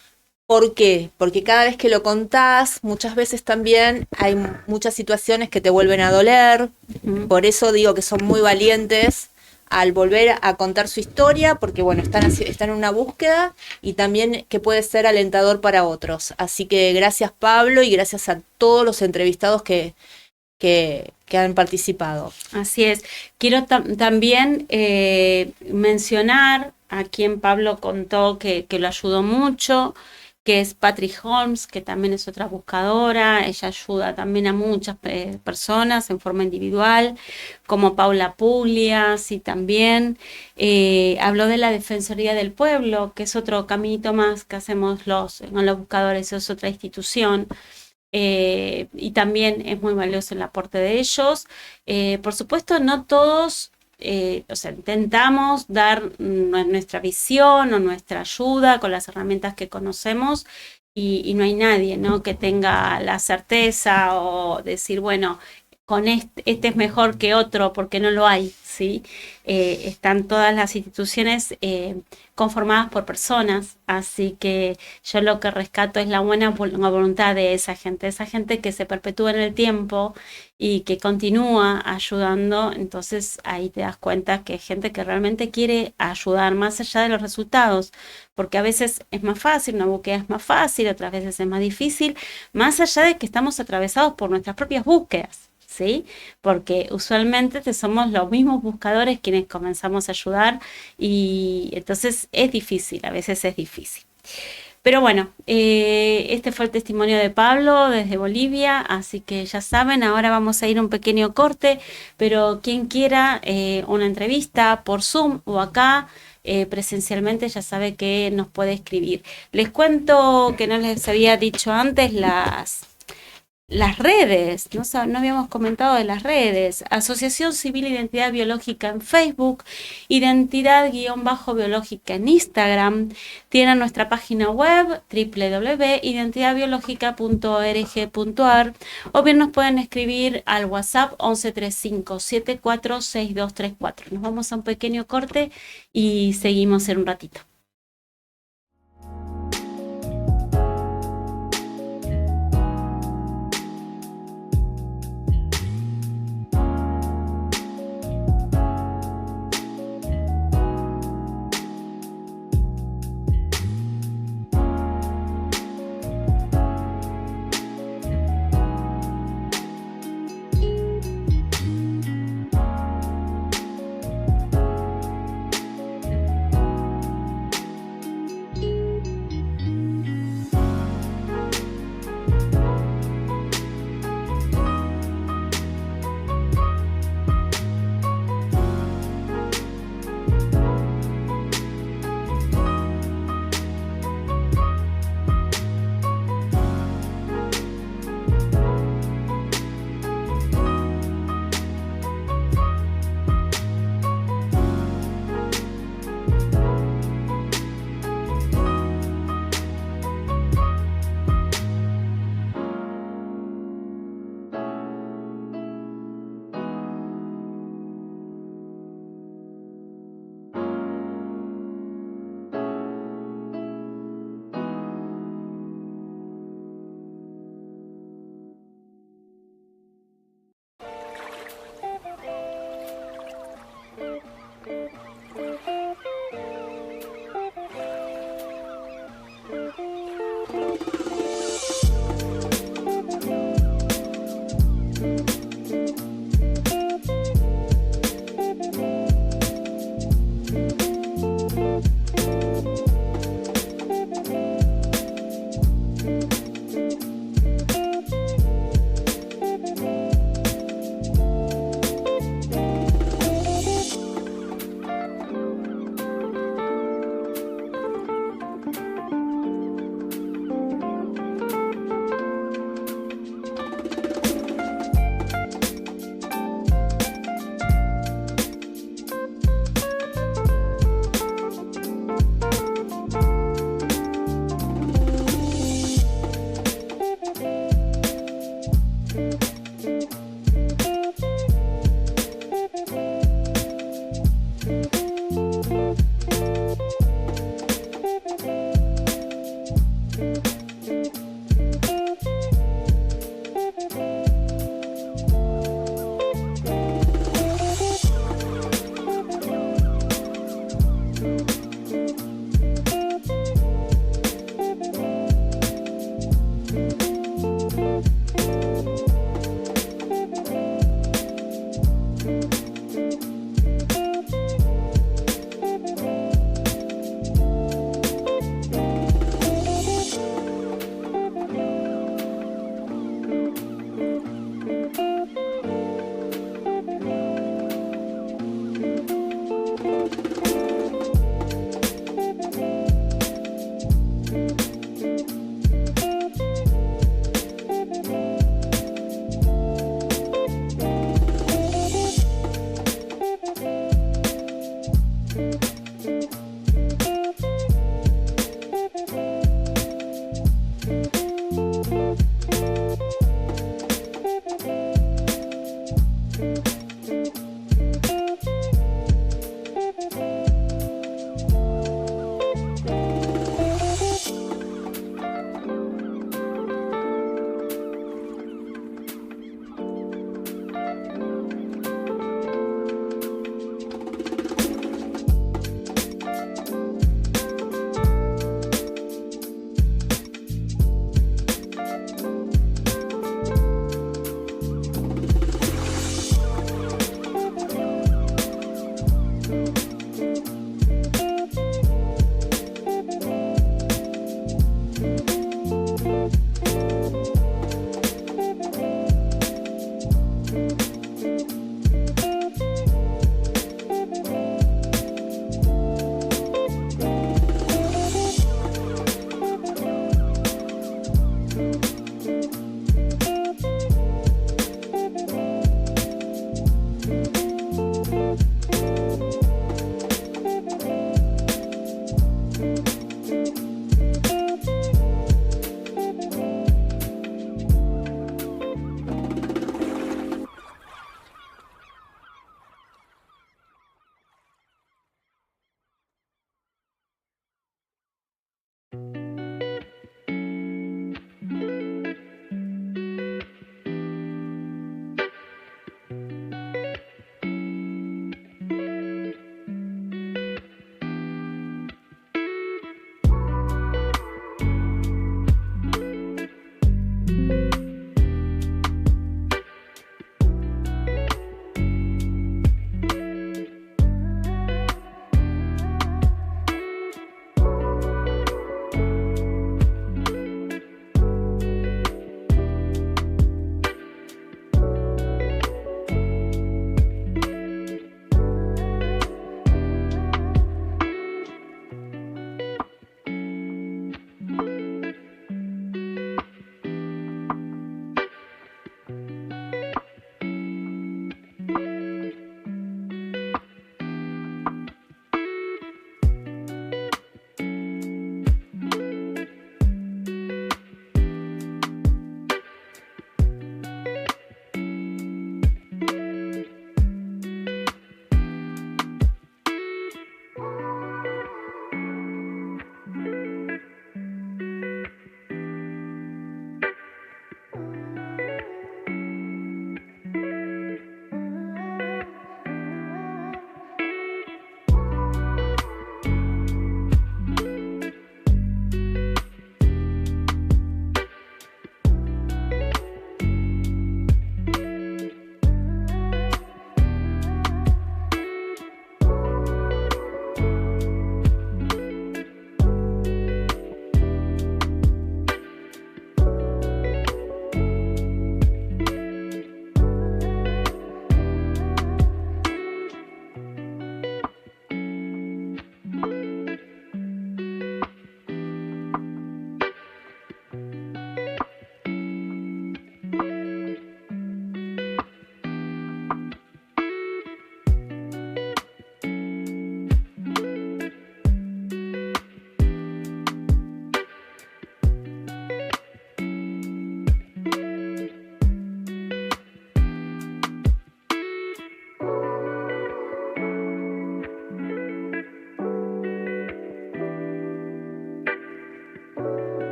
¿Por qué? Porque cada vez que lo contás, muchas veces también hay muchas situaciones que te vuelven a doler. Por eso digo que son muy valientes al volver a contar su historia, porque bueno, están en una búsqueda y también que puede ser alentador para otros. Así que gracias Pablo y gracias a todos los entrevistados que han participado. Así es. Quiero también mencionar a quien Pablo contó que lo ayudó mucho, que es Patrick Holmes, que también es otra buscadora. Ella ayuda también a muchas personas en forma individual, como Paula Puglia, sí, también. Habló de la Defensoría del Pueblo, que es otro caminito más que hacemos los buscadores, es otra institución. Y también es muy valioso el aporte de ellos. Por supuesto, no todos, intentamos dar nuestra visión o nuestra ayuda con las herramientas que conocemos y no hay nadie, ¿no?, que tenga la certeza o decir, bueno, con este es mejor que otro, porque no lo hay, ¿sí? Están todas las instituciones conformadas por personas, así que yo lo que rescato es la buena voluntad de esa gente que se perpetúa en el tiempo y que continúa ayudando. Entonces ahí te das cuenta que hay gente que realmente quiere ayudar más allá de los resultados, porque a veces es más fácil, una búsqueda es más fácil, otras veces es más difícil, más allá de que estamos atravesados por nuestras propias búsquedas, ¿sí? Porque usualmente somos los mismos buscadores quienes comenzamos a ayudar y entonces es difícil, a veces es difícil. Pero bueno, este fue el testimonio de Pablo desde Bolivia, así que ya saben, ahora vamos a ir a un pequeño corte, pero quien quiera una entrevista por Zoom o acá presencialmente ya sabe que nos puede escribir. Les cuento que no les había dicho antes las redes, no habíamos comentado de las redes. Asociación Civil Identidad Biológica en Facebook, Identidad_Biológica en Instagram. Tienen nuestra página web www.identidadbiologica.org.ar o bien nos pueden escribir al WhatsApp 1135746234. Nos vamos a un pequeño corte y seguimos en un ratito.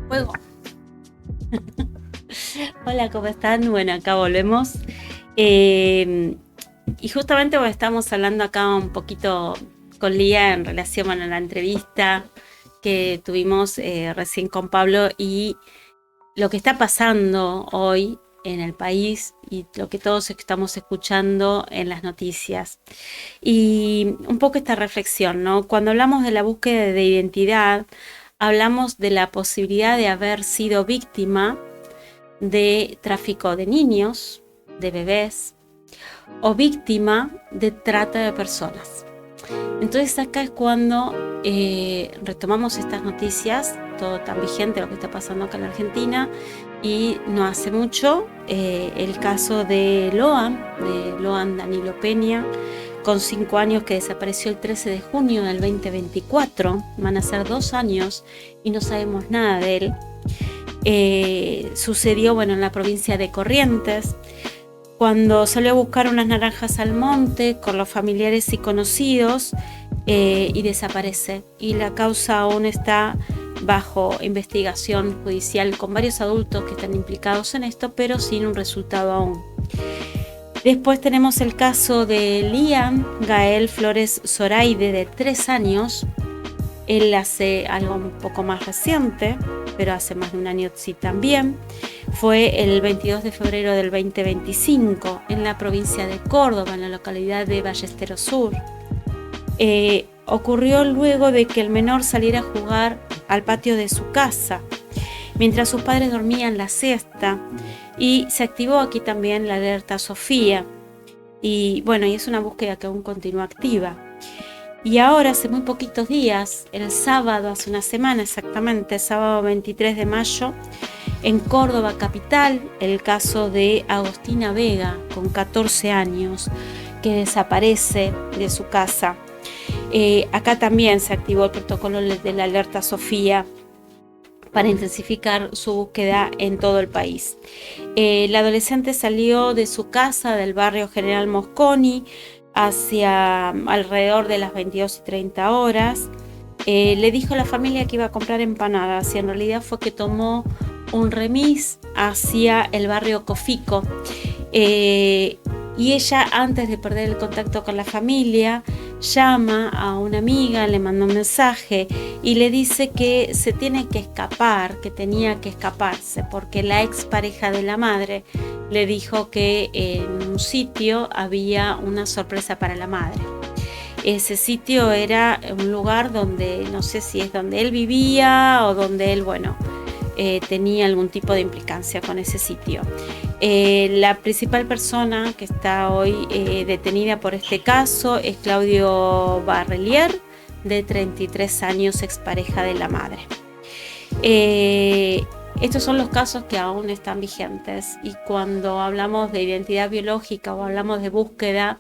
Fuego. Hola, ¿cómo están? Bueno, acá volvemos. Y justamente estamos hablando acá un poquito con Lía en relación a la entrevista que tuvimos recién con Pablo y lo que está pasando hoy en el país y lo que todos estamos escuchando en las noticias. Y un poco esta reflexión, ¿no? Cuando hablamos de la búsqueda de identidad, hablamos de la posibilidad de haber sido víctima de tráfico de niños, de bebés, o víctima de trata de personas. Entonces acá es cuando retomamos estas noticias, todo tan vigente lo que está pasando acá en la Argentina, y no hace mucho el caso de Loan Danilo Peña, con 5 años, que desapareció el 13 de junio del 2024, van a ser 2 años y no sabemos nada de él. Sucedió en la provincia de Corrientes, cuando salió a buscar unas naranjas al monte con los familiares y conocidos y desaparece. Y la causa aún está bajo investigación judicial con varios adultos que están implicados en esto, pero sin un resultado aún. Después tenemos el caso de Liam Gael Flores Zoraide, de 3 años. Él hace algo un poco más reciente, pero hace más de un año sí también. Fue el 22 de febrero del 2025 en la provincia de Córdoba, en la localidad de Ballesteros Sur. Ocurrió luego de que el menor saliera a jugar al patio de su casa, mientras sus padres dormían la siesta, y se activó aquí también la alerta Sofía. Y es una búsqueda que aún continúa activa. Y ahora, hace muy poquitos días, el sábado, hace una semana exactamente, sábado 23 de mayo, en Córdoba capital, el caso de Agostina Vega, con 14 años, que desaparece de su casa. Acá también se activó el protocolo de la alerta Sofía para intensificar su búsqueda en todo el país. La adolescente salió de su casa del barrio General Mosconi hacia alrededor de las 22:30 horas. Le dijo a la familia que iba a comprar empanadas y en realidad fue que tomó un remis hacia el barrio Cofico. y ella, antes de perder el contacto con la familia, llama a una amiga, le manda un mensaje y le dice que se tiene que escapar, que tenía que escaparse, porque la expareja de la madre le dijo que en un sitio había una sorpresa para la madre. Ese sitio era un lugar donde, no sé si es donde él vivía o donde él, tenía algún tipo de implicancia con ese sitio. La principal persona que está hoy detenida por este caso es Claudio Barrelier, de 33 años, expareja de la madre. Estos son los casos que aún están vigentes, y cuando hablamos de identidad biológica o hablamos de búsqueda,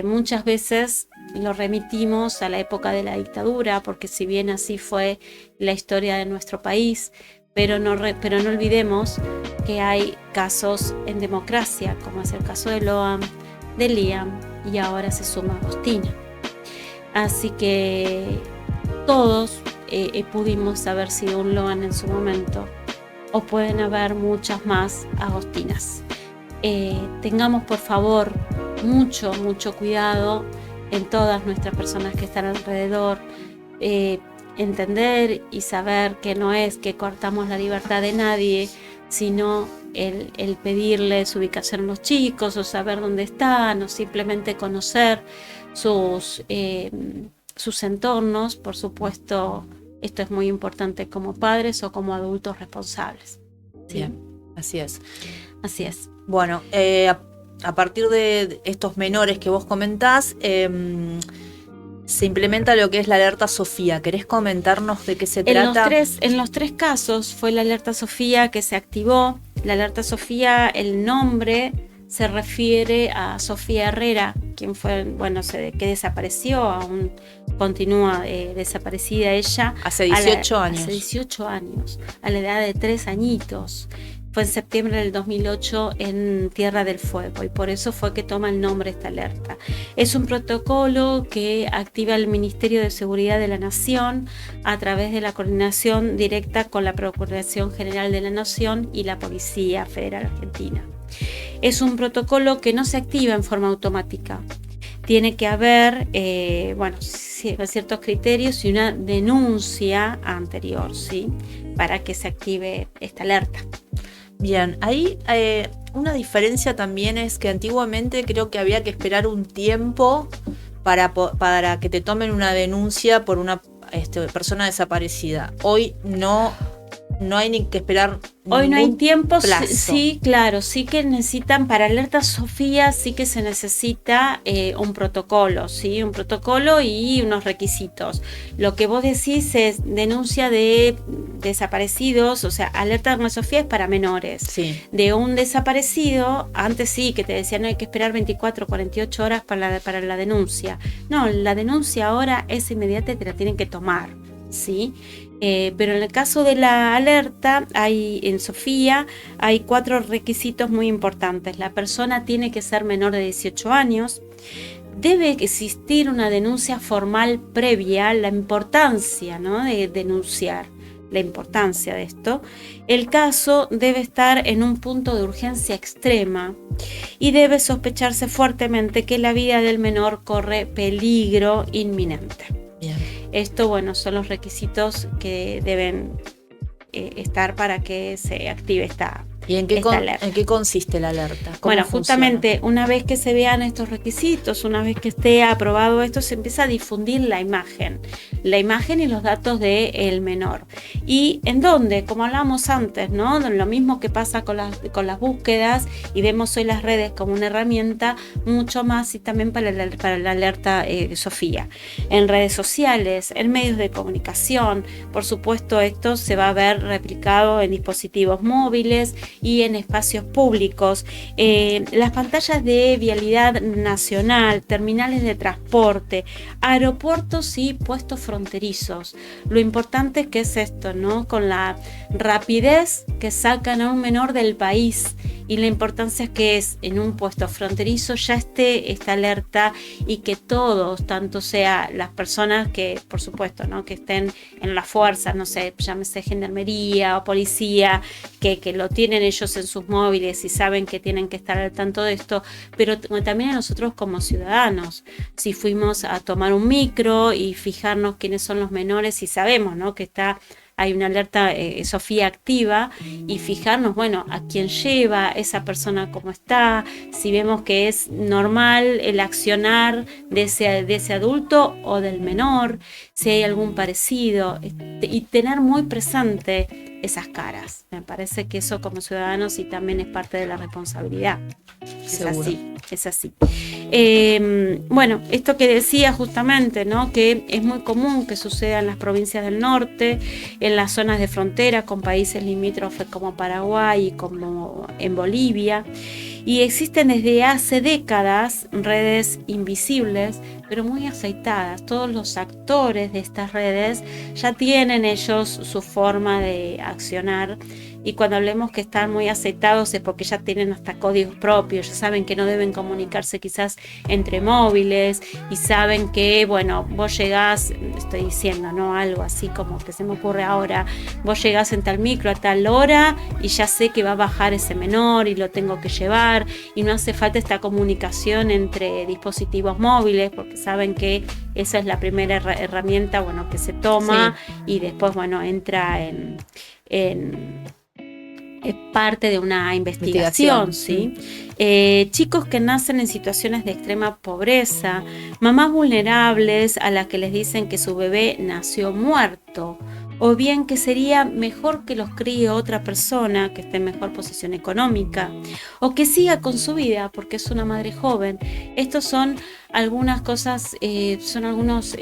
muchas veces lo remitimos a la época de la dictadura, porque si bien así fue la historia de nuestro país, pero no olvidemos que hay casos en democracia, como es el caso de Loan, de Liam, y ahora se suma Agostina. Así que todos pudimos haber sido un Loan en su momento, o pueden haber muchas más Agostinas. Tengamos por favor mucho cuidado en todas nuestras personas que están alrededor, entender y saber que no es que cortamos la libertad de nadie, sino el pedirles ubicación a los chicos, o saber dónde están, o simplemente conocer sus entornos. Por supuesto, esto es muy importante como padres o como adultos responsables. ¿Sí? Bien, así es. Así es. Bueno, a partir de estos menores que vos comentás, se implementa lo que es la alerta Sofía. ¿Querés comentarnos de qué se trata? En los tres casos fue la alerta Sofía que se activó. La alerta Sofía, el nombre se refiere a Sofía Herrera, quien fue, que desapareció, aún continúa desaparecida ella. Hace 18 años. Hace 18 años, a la edad de 3 añitos. Fue en septiembre del 2008 en Tierra del Fuego, y por eso fue que toma el nombre esta alerta. Es un protocolo que activa el Ministerio de Seguridad de la Nación a través de la coordinación directa con la Procuración General de la Nación y la Policía Federal Argentina. Es un protocolo que no se activa en forma automática. Tiene que haber ciertos criterios y una denuncia anterior, ¿sí?, para que se active esta alerta. Bien, ahí una diferencia también es que antiguamente creo que había que esperar un tiempo para que te tomen una denuncia por una persona desaparecida. Hoy no hay ni que esperar. Hoy no hay tiempo, plazo. Sí, claro, sí que necesitan, para alerta Sofía sí que se necesita un protocolo, ¿sí? Un protocolo y unos requisitos. Lo que vos decís es denuncia de desaparecidos, o sea, alerta Sofía es para menores. Sí. De un desaparecido, antes sí, que te decían no hay que esperar 24 o 48 horas para la denuncia. No, la denuncia ahora es inmediata y te la tienen que tomar, ¿sí? Pero en el caso de la alerta, en Sofía hay 4 requisitos muy importantes. La persona tiene que ser menor de 18 años, debe existir una denuncia formal previa, la importancia, ¿no?, de denunciar, la importancia de esto. El caso debe estar en un punto de urgencia extrema y debe sospecharse fuertemente que la vida del menor corre peligro inminente. Bien. Esto, son los requisitos que deben estar para que se active esta ¿Y en qué consiste la alerta? Bueno, justamente una vez que se vean estos requisitos, una vez que esté aprobado esto, se empieza a difundir la imagen y los datos del menor. ¿Y en dónde? Como hablábamos antes, ¿no? Lo mismo que pasa con las búsquedas, y vemos hoy las redes como una herramienta, mucho más y también para la alerta Sofía. En redes sociales, en medios de comunicación, por supuesto esto se va a ver replicado en dispositivos móviles y en espacios públicos, las pantallas de vialidad nacional, terminales de transporte, aeropuertos y puestos fronterizos. Lo importante es que es esto, ¿no? Con la rapidez que sacan a un menor del país y la importancia que es en un puesto fronterizo ya esté esta alerta y que todos, tanto sea las personas que, por supuesto, ¿no? que estén en la fuerza, no sé, llámese gendarmería o policía, que lo tienen ellos en sus móviles y saben que tienen que estar al tanto de esto, pero también a nosotros como ciudadanos, si fuimos a tomar un micro y fijarnos quiénes son los menores y sabemos, ¿no? que hay una alerta Sofía activa y fijarnos, bueno, a quién lleva, esa persona cómo está, si vemos que es normal el accionar de ese adulto o del menor, si hay algún parecido, y tener muy presente esas caras. Me parece que eso como ciudadanos y también es parte de la responsabilidad. Seguro. Es así. Bueno, esto que decía justamente, ¿no? que es muy común que suceda en las provincias del norte, en las zonas de frontera con países limítrofes como Paraguay y como en Bolivia, y existen desde hace décadas redes invisibles, pero muy aceitadas. Todos los actores de estas redes ya tienen ellos su forma de accionar, y cuando hablemos que están muy aceitados es porque ya tienen hasta códigos propios, ya saben que no deben comunicarse quizás entre móviles, y saben que, bueno, vos llegás, estoy diciendo, ¿no? Algo así como que se me ocurre ahora, vos llegás en tal micro a tal hora y ya sé que va a bajar ese menor y lo tengo que llevar, y no hace falta esta comunicación entre dispositivos móviles, porque saben que esa es la primera herramienta, bueno, que se toma, y después, bueno, entra es parte de una investigación, ¿sí? Chicos que nacen en situaciones de extrema pobreza, mamás vulnerables a las que les dicen que su bebé nació muerto, o bien que sería mejor que los críe otra persona que esté en mejor posición económica, o que siga con su vida porque es una madre joven. Estos son algunas cosas, son algunos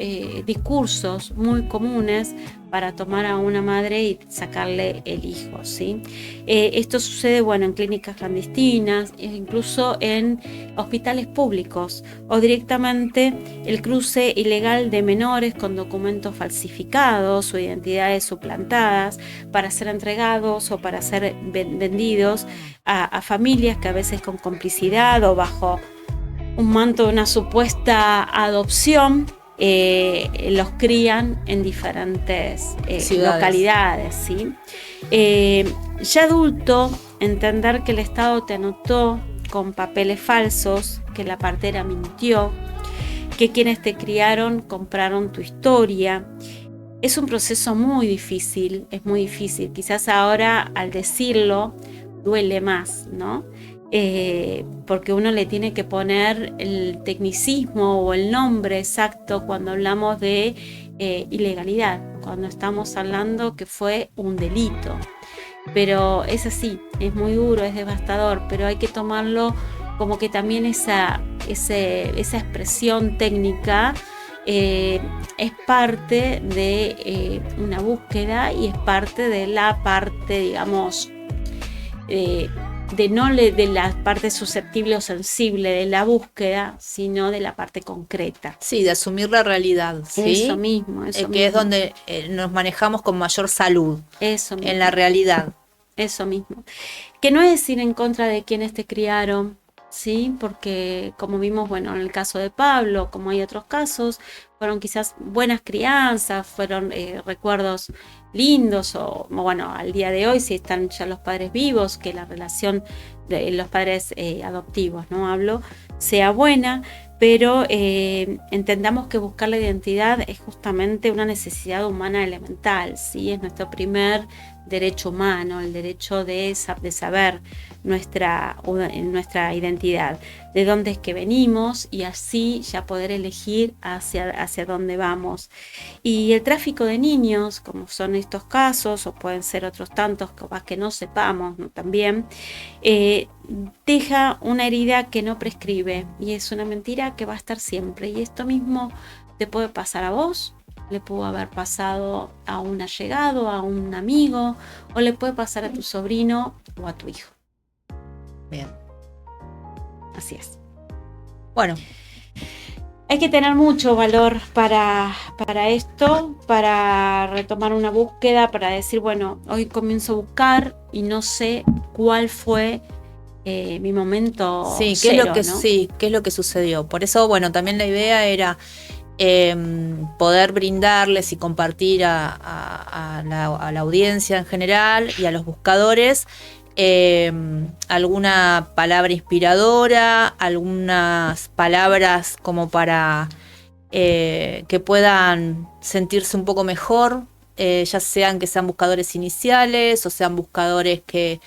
discursos muy comunes para tomar a una madre y sacarle el hijo, ¿sí? Esto sucede, bueno, en clínicas clandestinas, incluso en hospitales públicos, o directamente el cruce ilegal de menores con documentos falsificados o identidades suplantadas para ser entregados o para ser vendidos a familias que a veces con complicidad o bajo un manto de una supuesta adopción los crían en diferentes localidades, ¿sí? Ya adulto, entender que el Estado te anotó con papeles falsos, que la partera mintió, que quienes te criaron compraron tu historia. Es un proceso muy difícil, es muy difícil. Quizás ahora al decirlo duele más, ¿no? Porque uno le tiene que poner el tecnicismo o el nombre exacto cuando hablamos de ilegalidad, cuando estamos hablando que fue un delito. Pero es así, es muy duro, es devastador, pero hay que tomarlo como que también esa expresión técnica es parte de una búsqueda y es parte de la parte, digamos, de la parte susceptible o sensible de la búsqueda, sino de la parte concreta. Sí, de asumir la realidad, ¿sí? Eso mismo. Que es donde nos manejamos con mayor salud. Eso mismo. En la realidad. Eso mismo. Que no es ir en contra de quienes te criaron, ¿sí? Porque como vimos, bueno, en el caso de Pablo, como hay otros casos, fueron quizás buenas crianzas, fueron recuerdos lindos, o bueno, al día de hoy, si están ya los padres vivos, que la relación de los padres adoptivos, no hablo, sea buena, pero entendamos que buscar la identidad es justamente una necesidad humana elemental, ¿sí? Es nuestro primer derecho humano, el derecho de saber nuestra identidad, de dónde es que venimos, y así ya poder elegir hacia dónde vamos. Y el tráfico de niños, como son estos casos, o pueden ser otros tantos que no sepamos, ¿no? También deja una herida que no prescribe, y es una mentira que va a estar siempre. Y esto mismo te puede pasar a vos, le pudo haber pasado a un allegado, a un amigo, o le puede pasar a tu sobrino o a tu hijo. Bien. Así es. Bueno. Hay que tener mucho valor para esto, para retomar una búsqueda, para decir, bueno, hoy comienzo a buscar y no sé cuál fue mi momento Sí, cero, ¿no? sí, qué es lo que sucedió. Por eso, bueno, también la idea era poder brindarles y compartir a la audiencia en general y a los buscadores alguna palabra inspiradora, algunas palabras como para que puedan sentirse un poco mejor, ya sean que sean buscadores iniciales o sean buscadores que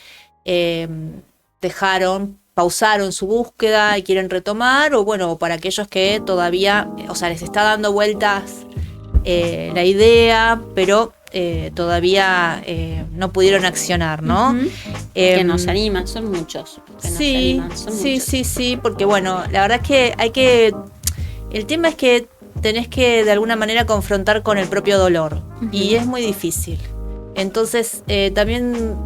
pausaron su búsqueda y quieren retomar, o bueno, para aquellos que todavía, o sea, les está dando vueltas la idea, pero todavía no pudieron accionar, ¿no? Ujú. Que nos animan, son muchos. Que nos Sí, animan, son sí, muchos. sí, porque bueno, la verdad es el tema es que tenés que de alguna manera confrontar con el propio dolor, y es muy difícil. Entonces, también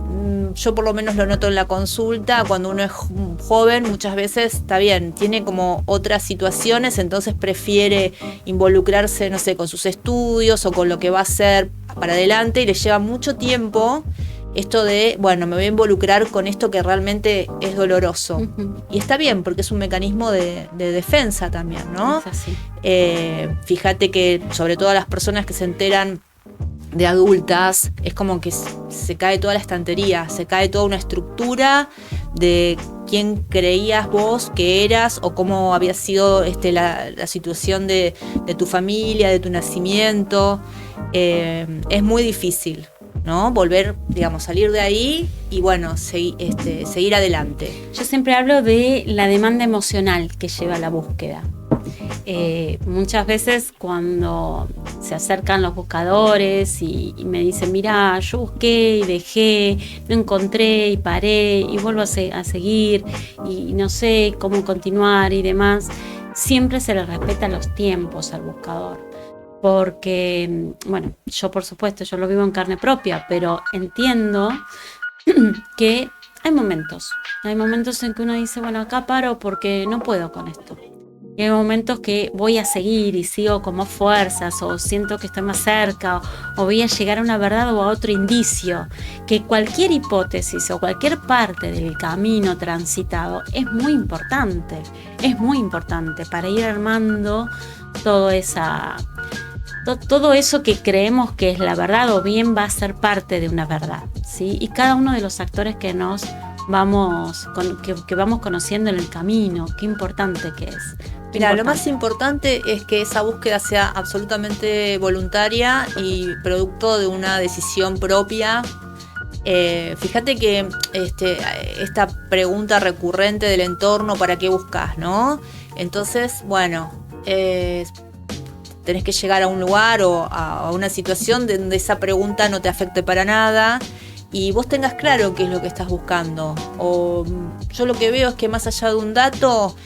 yo por lo menos lo noto en la consulta, cuando uno es joven, muchas veces está bien, tiene como otras situaciones, entonces prefiere involucrarse, no sé, con sus estudios o con lo que va a hacer para adelante, y le lleva mucho tiempo esto de, bueno, me voy a involucrar con esto que realmente es doloroso. Ujú. Y está bien, porque es un mecanismo de defensa también, ¿no? Es así. Fíjate que sobre todo las personas que se enteran de adultas, es como que se cae toda la estantería, se cae toda una estructura de quién creías vos que eras o cómo había sido la situación de tu familia, de tu nacimiento. Es muy difícil, ¿no? Volver, digamos, salir de ahí y bueno, seguir adelante. Yo siempre hablo de la demanda emocional que lleva a la búsqueda. Muchas veces cuando se acercan los buscadores y me dicen, mira, yo busqué y dejé, no encontré y paré y vuelvo a seguir y no sé cómo continuar y demás, siempre se le respeta los tiempos al buscador. Porque, bueno, yo por supuesto, yo lo vivo en carne propia, pero entiendo que hay momentos en que uno dice, bueno, acá paro porque no puedo con esto. Y hay momentos que voy a seguir y sigo con más fuerzas, o siento que estoy más cerca, o voy a llegar a una verdad o a otro indicio. Que cualquier hipótesis o cualquier parte del camino transitado es muy importante para ir armando todo eso que creemos que es la verdad, o bien va a ser parte de una verdad, ¿sí? Y cada uno de los actores que vamos conociendo en el camino, qué importante que es. Mira, lo más importante es que esa búsqueda sea absolutamente voluntaria y producto de una decisión propia. Fíjate que esta pregunta recurrente del entorno, ¿para qué buscas, no? Entonces, bueno, tenés que llegar a un lugar o a una situación donde esa pregunta no te afecte para nada y vos tengas claro qué es lo que estás buscando. O yo lo que veo es que más allá de un dato,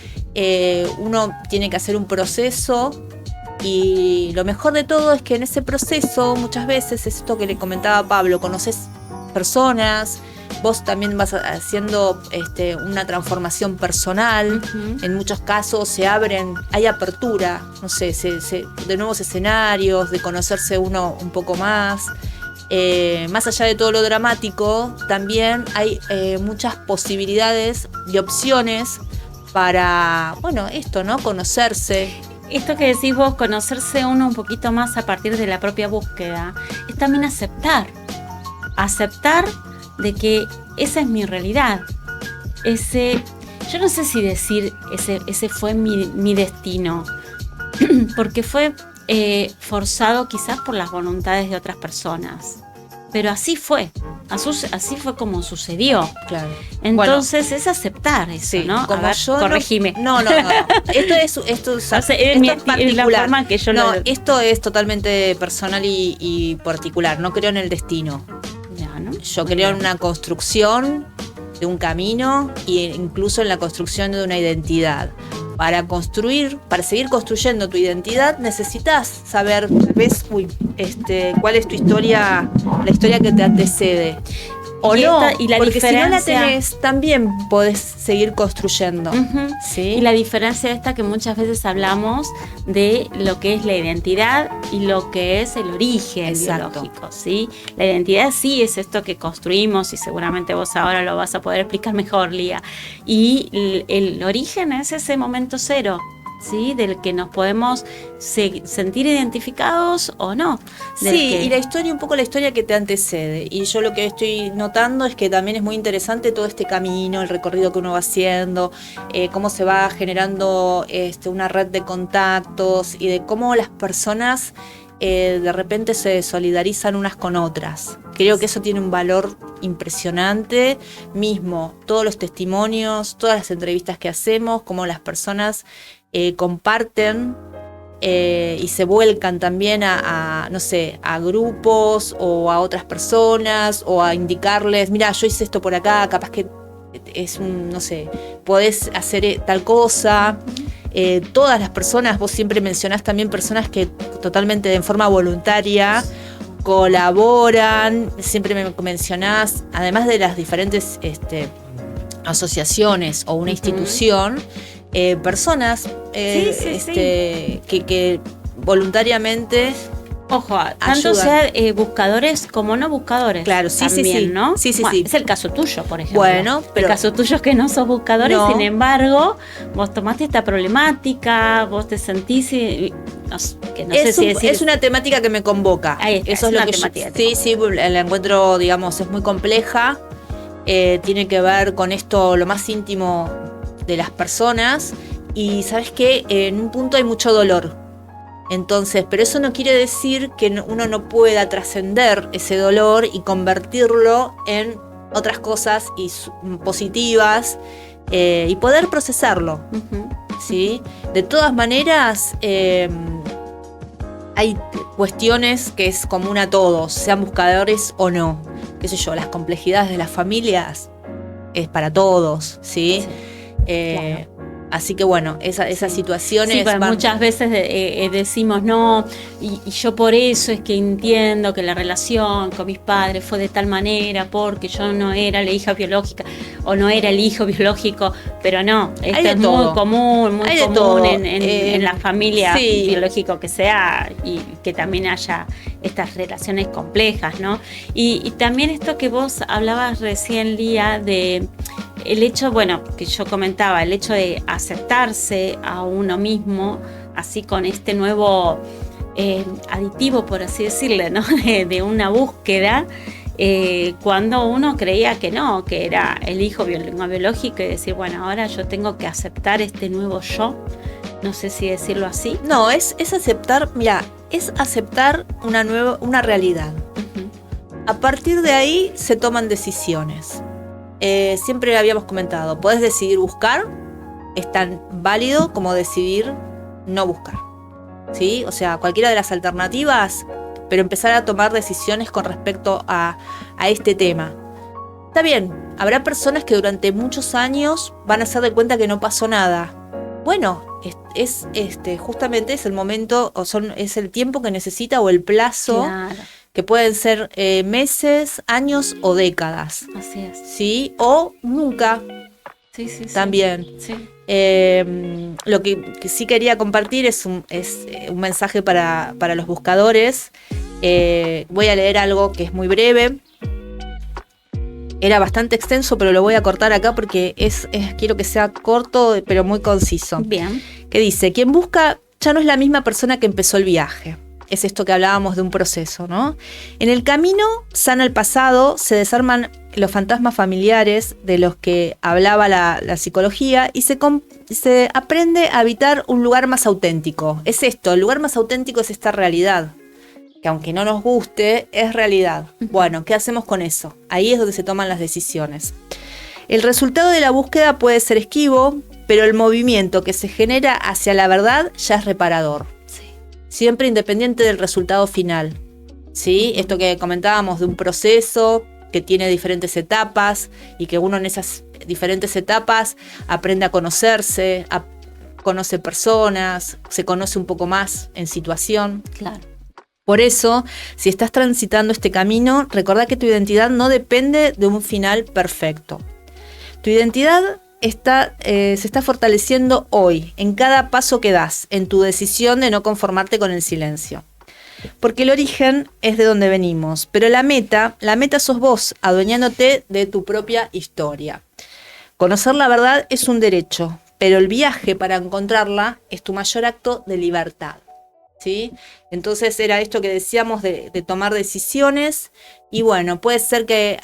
uno tiene que hacer un proceso, y lo mejor de todo es que en ese proceso muchas veces es esto que le comentaba Pablo, conoces personas, vos también vas haciendo una transformación personal. Uh-huh. En muchos casos hay apertura, no sé, de nuevos escenarios, de conocerse uno un poco más. Más allá de todo lo dramático, también hay muchas posibilidades y opciones para, bueno, esto, ¿no? Conocerse. Esto que decís vos, conocerse uno un poquito más a partir de la propia búsqueda, es también aceptar de que esa es mi realidad. Yo no sé si decir ese fue mi destino, porque fue forzado quizás por las voluntades de otras personas. Pero así fue como sucedió. Claro. Entonces es aceptar eso, sí, ¿no? Como a ver, yo corregime. No. Esto es particular. La forma que yo esto es totalmente personal y particular. No creo en el destino. Ya, ¿no? Yo creo en una construcción de un camino e incluso en la construcción de una identidad. Para seguir construyendo tu identidad, necesitas saber, tal vez, cuál es tu historia, la historia que te antecede. O y no, la porque si no la diferencia- tenés, también podés seguir construyendo. Ujú. ¿Sí? Y la diferencia esta que muchas veces hablamos de lo que es la identidad y lo que es el origen Exacto. biológico, ¿sí? La identidad sí es esto que construimos y seguramente vos ahora lo vas a poder explicar mejor, Lía. Y el origen es ese momento cero, ¿sí? Del que nos podemos sentir identificados o no. Del Sí, que- y la historia, un poco la historia que te antecede. Y yo lo que estoy notando es que también es muy interesante todo este camino, el recorrido que uno va haciendo, cómo se va generando una red de contactos y de cómo las personas de repente se solidarizan unas con otras. Creo que eso tiene un valor impresionante. Mismo, todos los testimonios, todas las entrevistas que hacemos, cómo las personas comparten y se vuelcan también no sé, a grupos o a otras personas o a indicarles, mira, yo hice esto por acá, capaz que es un, no sé, podés hacer tal cosa. Todas las personas, vos siempre mencionás también personas que totalmente de forma voluntaria colaboran, siempre me mencionás, además de las diferentes asociaciones o una institución, personas que voluntariamente Ojo, tanto ayudan. sea buscadores como no buscadores. Claro, sí, sí, también, sí. ¿no? Sí, sí, Bueno, sí. es el caso tuyo, por ejemplo. Bueno, pero- el caso tuyo es que no sos buscadores, No. sin embargo, vos tomaste esta problemática, vos te sentís, que no sé si decir. es una temática que me convoca. Ahí está, Eso es es lo una que temática que te sí, sí, la encuentro, digamos, es muy compleja. Tiene que ver con esto, lo más íntimo de las personas. Y sabes que en un punto hay mucho dolor. Entonces, pero eso no quiere decir que uno no pueda trascender ese dolor y convertirlo en otras cosas positivas y poder procesarlo. Ujú. ¿Sí? De todas maneras, hay cuestiones que es común a todos, sean buscadores o no. Qué sé yo, las complejidades de las familias es para todos, ¿sí? Claro. Así que bueno, esas situaciones Sí, pues van- muchas veces decimos no, y yo por eso es que entiendo que la relación con mis padres fue de tal manera, porque yo no era la hija biológica o no era el hijo biológico, pero no, esto de es todo. muy común Hay de común todo. en la familia, Sí. biológico que sea, y que también haya estas relaciones complejas, ¿no? Y también esto que vos hablabas recién, Lía, de el hecho, bueno, que yo comentaba, el hecho de aceptarse a uno mismo, así con este nuevo aditivo, por así decirle, ¿no? de una búsqueda, cuando uno creía que no, que era el hijo biológico, y decir, bueno, ahora yo tengo que aceptar este nuevo yo, no sé si decirlo así. No, es aceptar, mira, es aceptar una realidad. Ujú. A partir de ahí se toman decisiones. Siempre habíamos comentado, podés decidir buscar, es tan válido como decidir no buscar. ¿Sí? O sea, cualquiera de las alternativas, pero empezar a tomar decisiones con respecto a este tema. Está bien, habrá personas que durante muchos años van a hacer de cuenta que no pasó nada. Bueno, justamente es el momento, es el tiempo que necesita o el plazo, Claro, que pueden ser meses, años o décadas. así es. ¿Sí? O nunca Sí, sí, sí. también. Sí. Lo que sí quería compartir es un mensaje para los buscadores. Voy a leer algo que es muy breve. Era bastante extenso, pero lo voy a cortar acá porque quiero que sea corto, pero muy conciso. Bien. Que dice, quien busca ya no es la misma persona que empezó el viaje. Es esto que hablábamos de un proceso, ¿no? En el camino sana el pasado, se desarman los fantasmas familiares de los que hablaba la psicología y se aprende a habitar un lugar más auténtico. Es esto, el lugar más auténtico es esta realidad, que aunque no nos guste, es realidad. Bueno, ¿qué hacemos con eso? Ahí es donde se toman las decisiones. El resultado de la búsqueda puede ser esquivo, pero el movimiento que se genera hacia la verdad ya es reparador. Siempre independiente del resultado final. ¿Sí? Esto que comentábamos de un proceso que tiene diferentes etapas y que uno en esas diferentes etapas aprende a conocerse, conoce personas, se conoce un poco más en situación. Claro. Por eso, si estás transitando este camino, recordá que tu identidad no depende de un final perfecto. Tu identidad se está fortaleciendo hoy, en cada paso que das, en tu decisión de no conformarte con el silencio. Porque el origen es de donde venimos, pero la meta sos vos, adueñándote de tu propia historia. Conocer la verdad es un derecho, pero el viaje para encontrarla es tu mayor acto de libertad. ¿Sí? Entonces era esto que decíamos de tomar decisiones, y bueno, puede ser que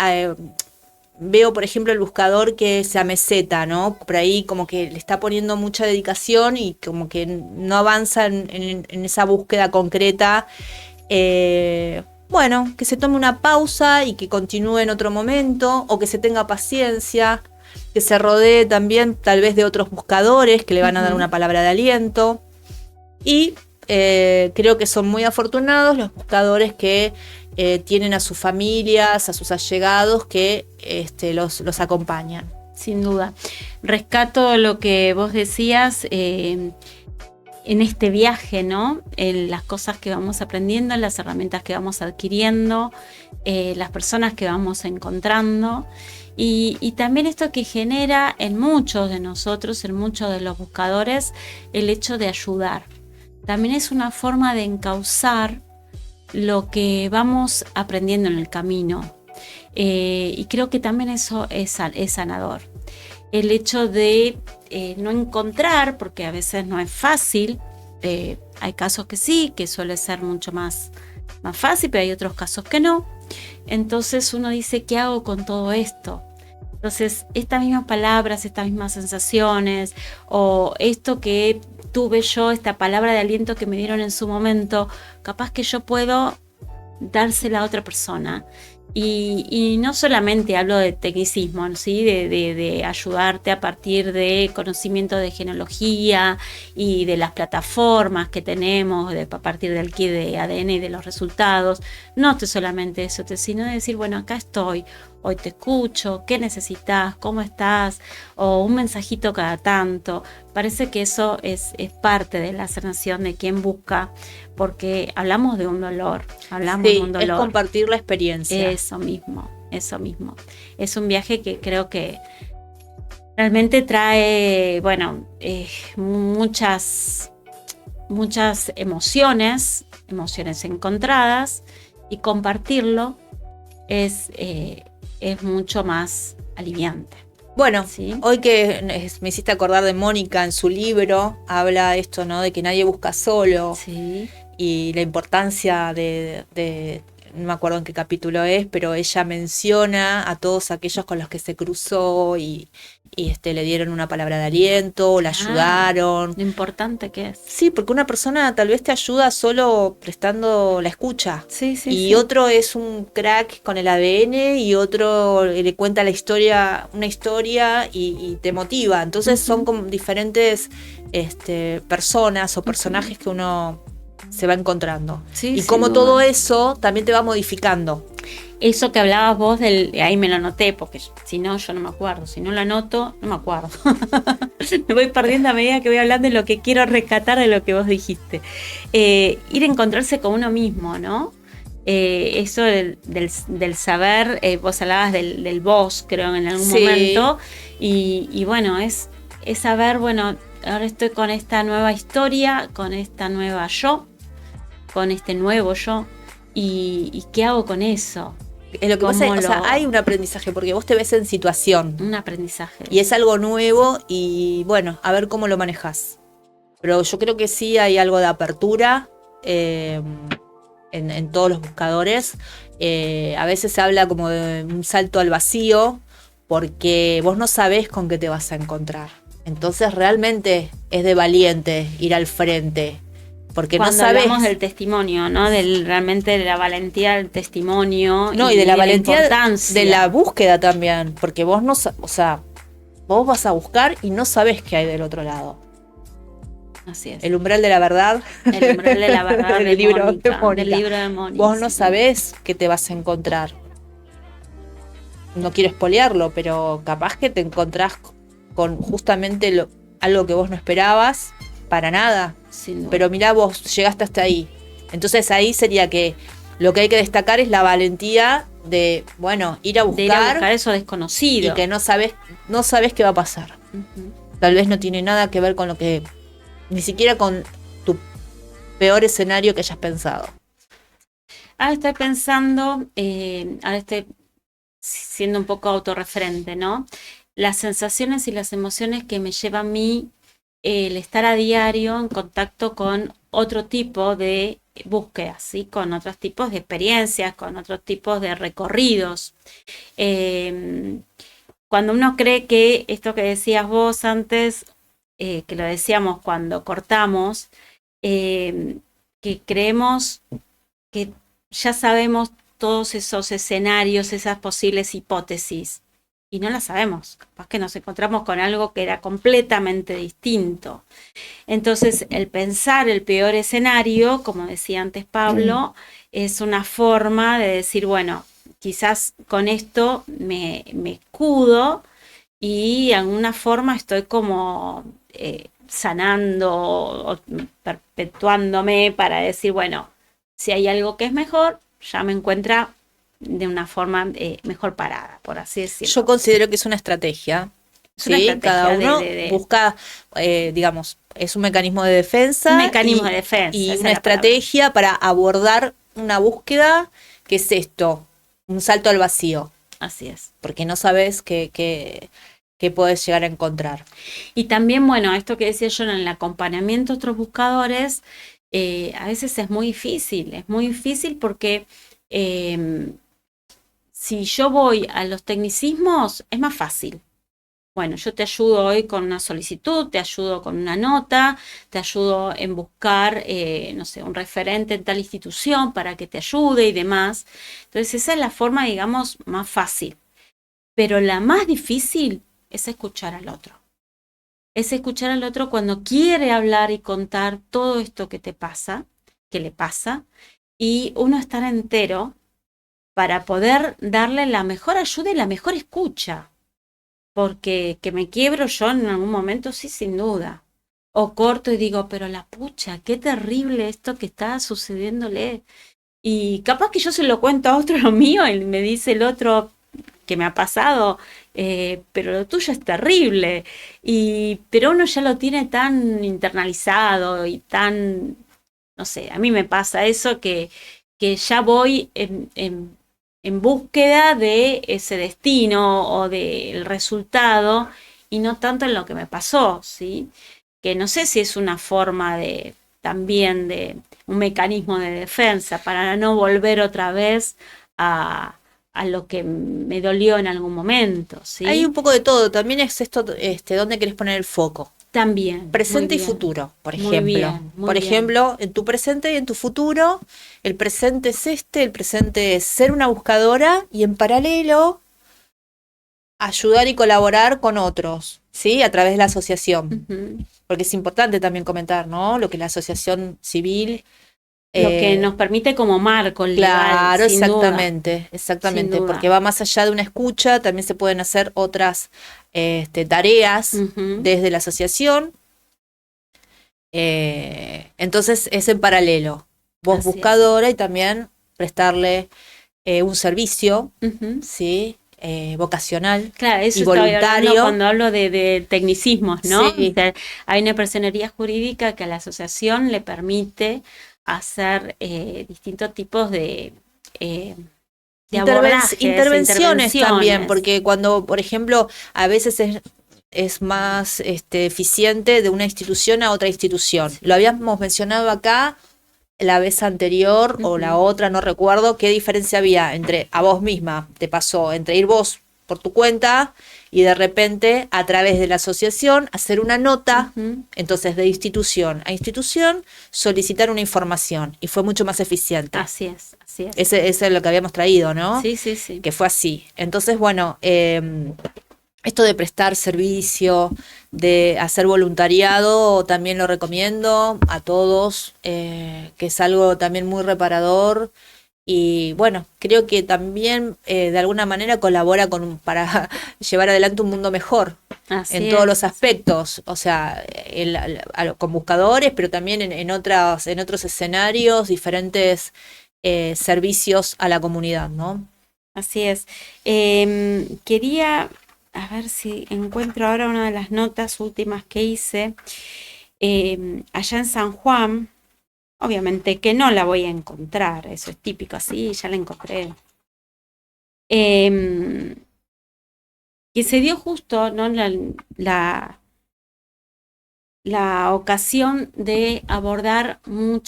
veo, por ejemplo, el buscador que se ameseta, ¿no? Por ahí como que le está poniendo mucha dedicación y como que no avanza en esa búsqueda concreta. Bueno, que se tome una pausa y que continúe en otro momento, o que se tenga paciencia, que se rodee también tal vez de otros buscadores que le van a dar una palabra de aliento. Y creo que son muy afortunados los buscadores que tienen a sus familias, a sus allegados que los acompañan. Sin duda. Rescato lo que vos decías en este viaje, ¿no? En las cosas que vamos aprendiendo, en las herramientas que vamos adquiriendo, las personas que vamos encontrando. Y también esto que genera en muchos de nosotros, en muchos de los buscadores, el hecho de ayudar. También es una forma de encauzar lo que vamos aprendiendo en el camino. Y creo que también eso es sanador. El hecho de no encontrar, porque a veces no es fácil, hay casos que sí, que suele ser mucho más fácil, pero hay otros casos que no. Entonces uno dice, ¿qué hago con todo esto? Entonces, estas mismas palabras, estas mismas sensaciones, o esto que tuve yo, esta palabra de aliento que me dieron en su momento, capaz que yo puedo dársela a otra persona. Y no solamente hablo de tecnicismo, ¿sí? de ayudarte a partir de conocimiento de genealogía y de las plataformas que tenemos, a partir del kit de ADN y de los resultados. No es solamente eso, sino de decir, bueno, acá estoy, hoy te escucho, ¿qué necesitas? ¿Cómo estás? O un mensajito cada tanto. Parece que eso es parte de la sanación de quien busca, porque hablamos de un dolor, de un dolor. Es compartir la experiencia. Eso mismo. Es un viaje que creo que realmente trae, muchas emociones encontradas, y compartirlo es mucho más aliviante. Bueno, ¿sí? Hoy que me hiciste acordar de Mónica en su libro, habla esto, ¿no? De que nadie busca solo. Sí. Y la importancia de no me acuerdo en qué capítulo es, pero ella menciona a todos aquellos con los que se cruzó y le dieron una palabra de aliento, la ayudaron. Lo importante que es. Sí, porque una persona tal vez te ayuda solo prestando la escucha. Sí, y otro es un crack con el ADN, y otro le cuenta una historia y te motiva. Entonces son como diferentes personas o personajes que uno se va encontrando. Y como todo eso también te va modificando. Eso que hablabas vos, ahí me lo anoté, porque si no, yo no me acuerdo. Si no lo anoto, no me acuerdo. Me voy perdiendo a medida que voy hablando de lo que quiero rescatar de lo que vos dijiste. Ir a encontrarse con uno mismo, ¿no? Eso del saber, vos hablabas del vos, creo, en algún momento. Y bueno, es saber, bueno, ahora estoy con esta nueva historia, con esta nueva yo, con este nuevo yo, y ¿qué hago con eso? Lo que pasa es, hay un aprendizaje, porque vos te ves en situación. Un aprendizaje. Y es algo nuevo, y bueno, a ver cómo lo manejás. Pero yo creo que sí hay algo de apertura en todos los buscadores. A veces se habla como de un salto al vacío, porque vos no sabés con qué te vas a encontrar. Entonces realmente es de valiente ir al frente, porque cuando no sabés. Hablamos del testimonio, ¿no? Realmente de la valentía del testimonio. No, y de la valentía importancia de la búsqueda también, porque vos no, vos vas a buscar y no sabés qué hay del otro lado. Así es. El umbral de la verdad. El umbral de la verdad del libro de Mónica. Del libro de Mónica. Vos no sabés qué te vas a encontrar. No quiero espolearlo, pero capaz que te encontrás con justamente algo que vos no esperabas para nada. Sin duda. Pero mirá, vos llegaste hasta ahí. Entonces ahí sería que lo que hay que destacar es la valentía de, bueno, ir a De ir a buscar buscar eso desconocido. y que no sabes qué va a pasar. Ujú. Tal vez no tiene nada que ver con lo que, ni siquiera con tu peor escenario que hayas pensado. Ahora estoy pensando, ahora estoy siendo un poco autorreferente, ¿no? Las sensaciones y las emociones que me lleva a mí el estar a diario en contacto con otro tipo de búsquedas, ¿sí? Con otros tipos de experiencias, con otros tipos de recorridos. Cuando uno cree que esto que decías vos antes, que lo decíamos cuando cortamos, que creemos que ya sabemos todos esos escenarios, esas posibles hipótesis, y no las sabemos. Capaz que nos encontramos con algo que era completamente distinto. Entonces, el pensar el peor escenario, como decía antes Pablo, es una forma de decir, bueno, quizás con esto me escudo y de alguna forma estoy como sanando o perpetuándome para decir, bueno, si hay algo que es mejor, ya me encuentra de una forma mejor parada, por así decirlo. Yo considero que es una estrategia. Es una ¿sí? estrategia Cada uno de busca, digamos, es un mecanismo de defensa. Un mecanismo de defensa, Y esa es una la estrategia para abordar una búsqueda que es esto, un salto al vacío, Así es. porque no sabes qué puedes llegar a encontrar. Y también, bueno, esto que decía yo en el acompañamiento a otros buscadores, a veces es muy difícil porque si yo voy a los tecnicismos, es más fácil. Bueno, yo te ayudo hoy con una solicitud, te ayudo con una nota, te ayudo en buscar, no sé, un referente en tal institución para que te ayude y demás. Entonces, esa es la forma, digamos, más fácil. Pero la más difícil es escuchar al otro. Es escuchar al otro cuando quiere hablar y contar todo esto que te pasa, que le pasa, y uno estar entero para poder darle la mejor ayuda y la mejor escucha. Porque que me quiebro yo en algún momento, sí, sin duda. O corto y digo, pero la pucha, qué terrible esto que está sucediéndole. Y capaz que yo se lo cuento a otro lo mío y me dice el otro que me ha pasado, pero lo tuyo es terrible. Pero uno ya lo tiene tan internalizado y tan, no sé, a mí me pasa eso que ya voy en búsqueda de ese destino o del resultado y no tanto en lo que me pasó, ¿sí? Que no sé si es una forma de también de un mecanismo de defensa para no volver otra vez a lo que me dolió en algún momento, ¿sí? Hay un poco de todo, también es esto, dónde querés poner el foco. También. Presente y muy bien. futuro, por Muy ejemplo. bien, muy Por bien. ejemplo, en tu presente y en tu futuro, el presente es el presente es ser una buscadora y en paralelo ayudar y colaborar con otros, ¿sí? A través de la asociación. Ujú. Porque es importante también comentar, ¿no? Lo que la asociación civil... Lo que nos permite como marco legal, Claro, sin duda. exactamente, Sin duda. porque va más allá de una escucha, también se pueden hacer otras tareas Ujú. desde la asociación. Entonces es en paralelo, vos Así es. buscadora y también prestarle un servicio, Ujú. ¿sí? Vocacional. Claro, eso Y estoy hablando voluntario. cuando hablo de tecnicismos, ¿no? Sí. O sea, hay una personería jurídica que a la asociación le permite hacer distintos tipos de abordajes, Intervenciones también, intervenciones. porque cuando, por ejemplo, a veces es más eficiente de una institución a otra institución. Lo habíamos mencionado acá la vez anterior o la Ujú. otra, no recuerdo qué diferencia había entre a vos misma, te pasó entre ir vos por tu cuenta y de repente a través de la asociación hacer una nota, Ujú. entonces de institución a institución solicitar una información y fue mucho más eficiente. Así es, así es. Ese es lo que habíamos traído, ¿no? Sí, sí, sí. Que fue así. Entonces, bueno, esto de prestar servicio, de hacer voluntariado, también lo recomiendo a todos, que es algo también muy reparador. Y bueno, creo que también de alguna manera colabora para llevar adelante un mundo mejor. Así en todos es. los aspectos, o sea, con buscadores, pero también en otros escenarios, diferentes servicios a la comunidad, ¿no? Así es. Quería, a ver si encuentro ahora una de las notas últimas que hice. Allá en San Juan, obviamente que no la voy a encontrar, eso es típico, así ya la encontré. Em, que se dio justo, ¿no? La ocasión de abordar un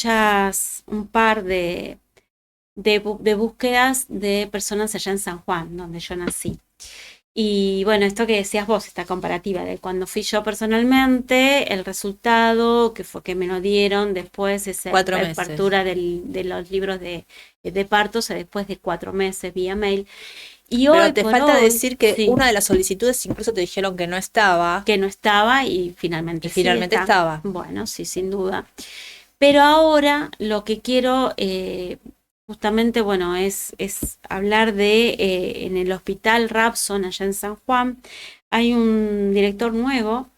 par de búsquedas de personas allá en San Juan, donde yo nací. Y bueno, esto que decías vos, esta comparativa de cuando fui yo personalmente, el resultado que fue que me lo dieron después, esa 4 meses. apertura de los libros de partos, después de 4 meses vía mail. Y hoy Pero te por falta hoy, decir que sí, una de las solicitudes incluso te dijeron que no estaba, que no estaba y finalmente y sí finalmente está. estaba. Bueno, sí, sin duda. Pero ahora lo que quiero justamente, bueno, es hablar en el Hospital Rapson, allá en San Juan, hay un director nuevo,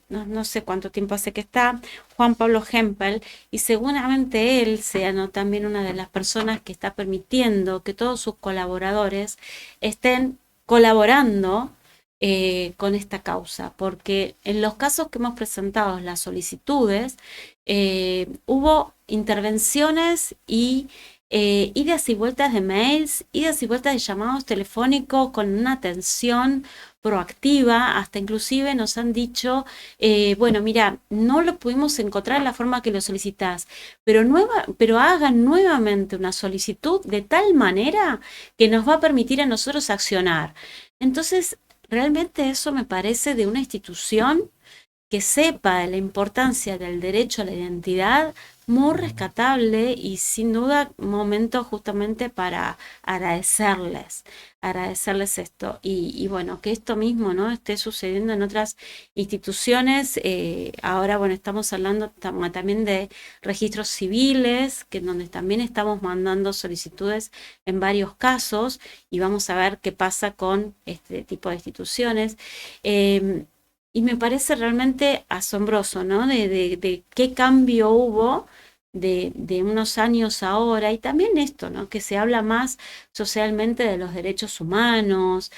no sé cuánto tiempo hace que está, Juan Pablo Hempel, y seguramente él sea, ¿no?, también una de las personas que está permitiendo que todos sus colaboradores estén colaborando con esta causa, porque en los casos que hemos presentado, las solicitudes, hubo intervenciones y idas y vueltas de mails, idas y vueltas de llamados telefónicos con una atención proactiva, hasta inclusive nos han dicho, bueno, mira, no lo pudimos encontrar en la forma que lo solicitas, pero hagan nuevamente una solicitud de tal manera que nos va a permitir a nosotros accionar. Entonces, realmente eso me parece de una institución que sepa de la importancia del derecho a la identidad, muy rescatable y sin duda un momento justamente para agradecerles esto. Y bueno, que esto mismo, ¿no?, esté sucediendo en otras instituciones. Ahora, bueno, estamos hablando también de registros civiles, que donde también estamos mandando solicitudes en varios casos y vamos a ver qué pasa con este tipo de instituciones. Y me parece realmente asombroso, ¿no? De qué cambio hubo de unos años ahora. Y también esto, ¿no?, que se habla más socialmente de los derechos humanos.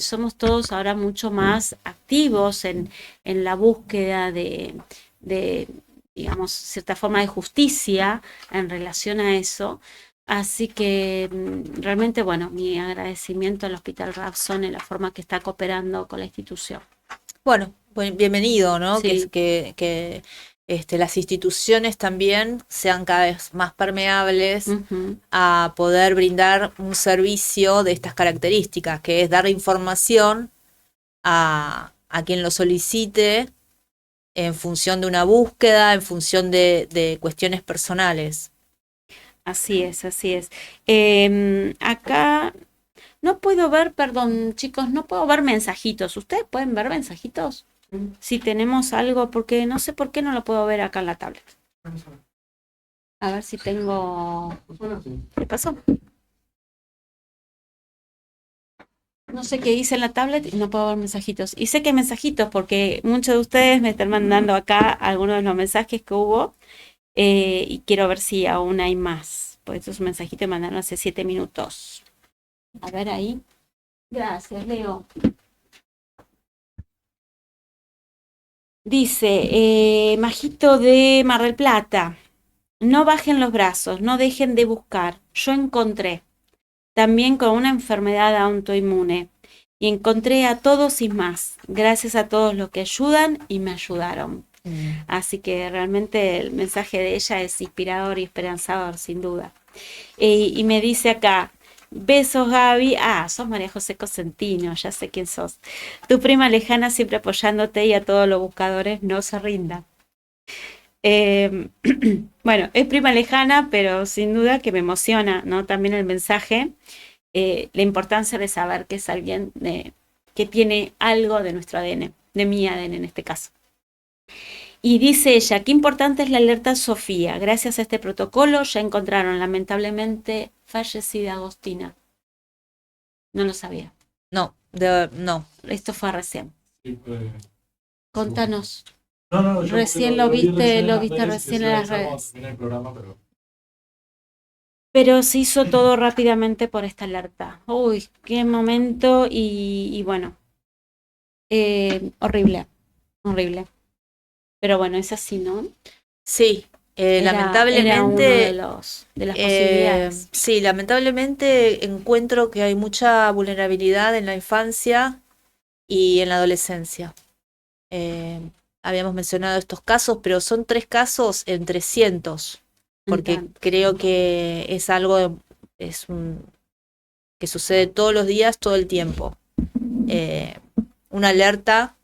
Somos todos ahora mucho más activos en la búsqueda de, digamos, cierta forma de justicia en relación a eso. Así que realmente, bueno, mi agradecimiento al Hospital Rapson en la forma que está cooperando con la institución. Bueno, bienvenido, ¿no? Sí. Que las instituciones también sean cada vez más permeables Ujú. a poder brindar un servicio de estas características, que es dar información a quien lo solicite en función de una búsqueda, en función de cuestiones personales. Así es, así es. Acá no puedo ver, perdón, chicos, no puedo ver mensajitos. ¿Ustedes pueden ver mensajitos? Si tenemos algo, porque no sé por qué no lo puedo ver acá en la tablet. A ver si tengo... ¿Qué pasó? No sé qué hice en la tablet y no puedo ver mensajitos. Y sé que hay mensajitos porque muchos de ustedes me están mandando acá algunos de los mensajes que hubo y quiero ver si aún hay más. Pues estos mensajitos me mandaron hace 7 minutos. A ver ahí. Gracias, Leo. Dice, Majito de Mar del Plata, no bajen los brazos, no dejen de buscar. Yo encontré, también con una enfermedad autoinmune, y encontré a todos y más, gracias a todos los que ayudan y me ayudaron. Así que realmente el mensaje de ella es inspirador y esperanzador, sin duda. Y me dice acá, besos Gaby, sos María José Cosentino, ya sé quién sos. Tu prima lejana siempre apoyándote y a todos los buscadores no se rindan. Bueno, es prima lejana, pero sin duda que me emociona, ¿no?, también el mensaje, la importancia de saber que es alguien que tiene algo de nuestro ADN, de mi ADN en este caso. Y dice ella, qué importante es la alerta Sofía. Gracias a este protocolo ya encontraron lamentablemente fallecida Agostina. No lo sabía. No, no. Esto fue recién. Sí, pues, Contanos. no, yo Recién lo lo vi viste, en lo las viste redes, recién que en se las avisar cuando redes. termine el programa, Pero se hizo todo rápidamente por esta alerta. Uy, qué momento y bueno, horrible, horrible. Pero bueno, es así, ¿no? Sí, Era uno de lamentablemente, de las posibilidades. sí, lamentablemente encuentro que hay mucha vulnerabilidad en la infancia y en la adolescencia. Eh, Habíamos mencionado estos casos, pero son 3 casos entre cientos, porque Tanto. creo que es algo, es un, que sucede todos los días, todo el tiempo. Eh, una alerta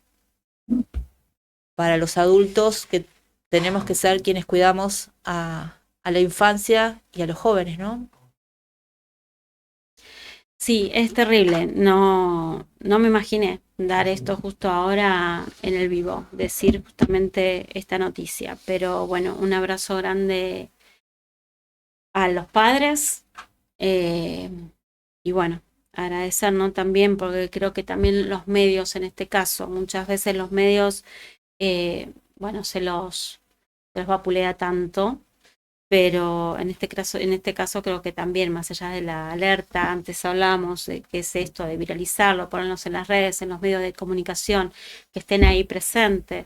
para los adultos que tenemos que ser quienes cuidamos a la infancia y a los jóvenes, ¿no? Sí, es terrible. No, no me imaginé dar esto justo ahora en el vivo, decir justamente esta noticia. Pero bueno, un abrazo grande a los padres. eh, y bueno, agradecer, ¿no? También, porque creo que también los medios en este caso, muchas veces los medios, bueno, se los vapulea tanto. Pero en este caso creo que también, más allá de la alerta, antes hablamos de qué es esto de viralizarlo, ponernos en las redes, en los medios de comunicación, que estén ahí presentes.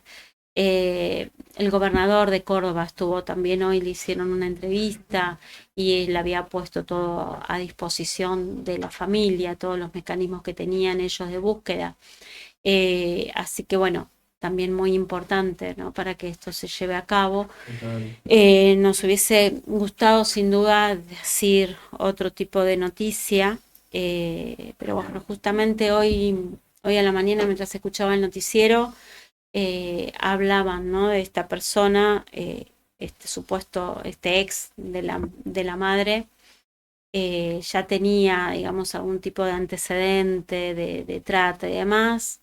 El gobernador de Córdoba estuvo también hoy, le hicieron una entrevista y él había puesto todo a disposición de la familia, todos los mecanismos que tenían ellos de búsqueda. Así que bueno, también muy importante, ¿no? Para que esto se lleve a cabo. Nos hubiese gustado sin duda decir otro tipo de noticia, pero bueno, justamente hoy a la mañana mientras escuchaba el noticiero, hablaban, ¿no? De esta persona, este supuesto, este ex de la madre, ya tenía, digamos, algún tipo de antecedente de trata y demás,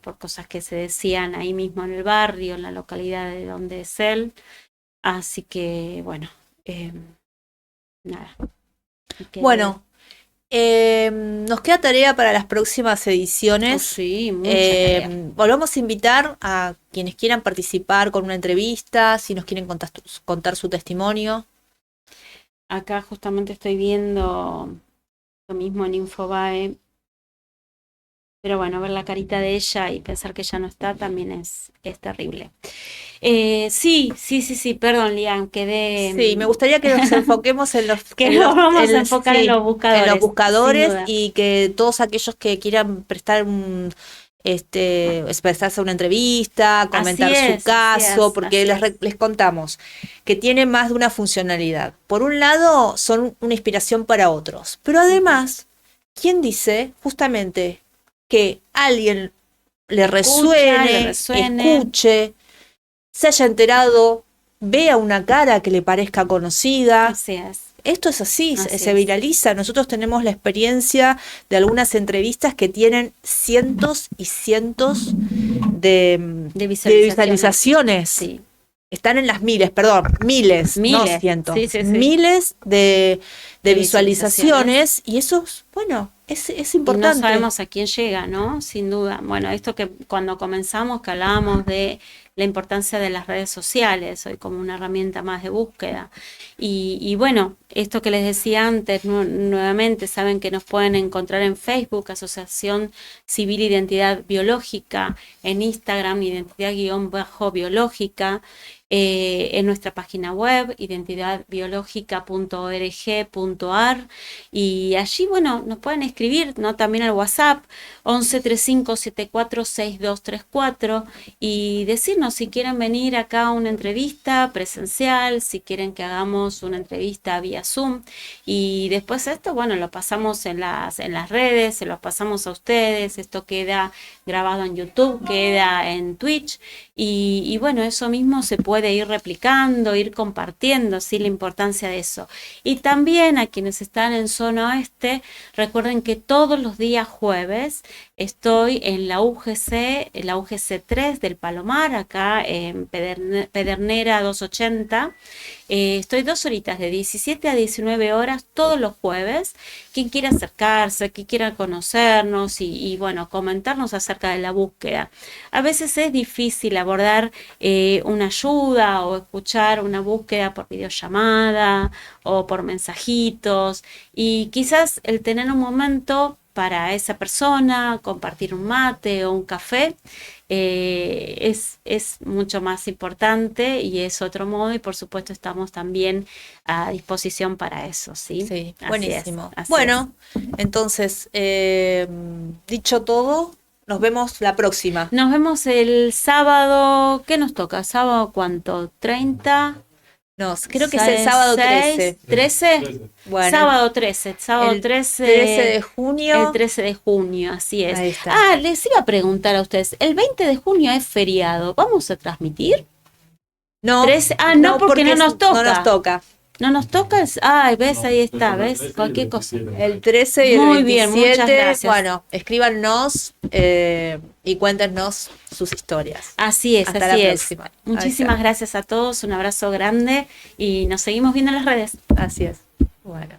por cosas que se decían ahí mismo en el barrio, en la localidad de donde es él. Así que, bueno, nada. Bueno, nos queda tarea para las próximas ediciones. Sí, mucha tarea. Volvamos a invitar a quienes quieran participar con una entrevista, si nos quieren contar su testimonio. Acá justamente estoy viendo lo mismo en Infobae. Pero bueno, ver la carita de ella y pensar que ya no está también es terrible. Sí, perdón, Lian, quedé... Sí, me gustaría que nos enfoquemos en los que nos vamos a enfocar en los buscadores. En los buscadores sin duda. y que todos aquellos que quieran prestarse una entrevista, comentar su caso, porque les contamos que tiene más de una funcionalidad. Por un lado, son una inspiración para otros, pero además, ¿quién dice justamente que alguien le resuene, escuche, se haya enterado, vea una cara que le parezca conocida? Así es. Esto es así, se viraliza. Nosotros tenemos la experiencia de algunas entrevistas que tienen cientos y cientos de visualizaciones. Sí. Están en las miles, miles, no cientos. Sí. Miles de visualizaciones. Y eso, bueno, es importante. Y no sabemos a quién llega, ¿no? Sin duda. Bueno, esto que cuando comenzamos, que hablábamos de la importancia de las redes sociales, hoy como una herramienta más de búsqueda. Y bueno, esto que les decía antes, nuevamente, saben que nos pueden encontrar en Facebook, Asociación Civil Identidad Biológica, en Instagram, identidad-biológica, en nuestra página web, identidadbiológica.org.ar, y allí, bueno, nos pueden escribir, ¿no? También al WhatsApp, 1135746234, y decirnos si quieren venir acá a una entrevista presencial, si quieren que hagamos una entrevista vía Zoom, y después esto, bueno, lo pasamos en las redes, se los pasamos a ustedes, esto queda grabado en YouTube, queda en Twitch, y bueno, eso mismo se puede puede ir replicando, ir compartiendo, ¿sí? La importancia de eso. Y también a quienes están en zona oeste, recuerden que todos los días jueves estoy en la UGC 3 del Palomar, acá en Pedernera 280. Estoy 2 horitas, de 17 a 19 horas, todos los jueves. Quien quiera acercarse, quien quiera conocernos y bueno, comentarnos acerca de la búsqueda. A veces es difícil abordar una ayuda o escuchar una búsqueda por videollamada o por mensajitos, y quizás el tener un momento para esa persona, compartir un mate o un café, es mucho más importante y es otro modo, y por supuesto estamos también a disposición para eso, ¿sí? Sí, Así buenísimo. es, así Bueno, entonces, dicho todo, nos vemos la próxima. Nos vemos el sábado. ¿Qué nos toca? ¿Sábado cuánto? ¿30? Creo que es el sábado 13. ¿13? Bueno, Sábado 13. Sábado el 13. 13 de junio. El 13 de junio, así es. Ahí está. Ah, les iba a preguntar a ustedes. El 20 de junio es feriado. ¿Vamos a transmitir? No, 13. Ah, no, porque no nos toca. No nos toca. ¿No nos toca? Ay, ves, No, ahí está, el ¿ves? 13 y el Cualquier cosa. 27. El 13 y el Muy 27. bien, muchas gracias. Bueno, escríbanos y cuéntenos sus historias. Así es, Hasta así la es. próxima. Muchísimas Ahí gracias a todos, un abrazo grande y nos seguimos viendo en las redes. está. Así es. Bueno.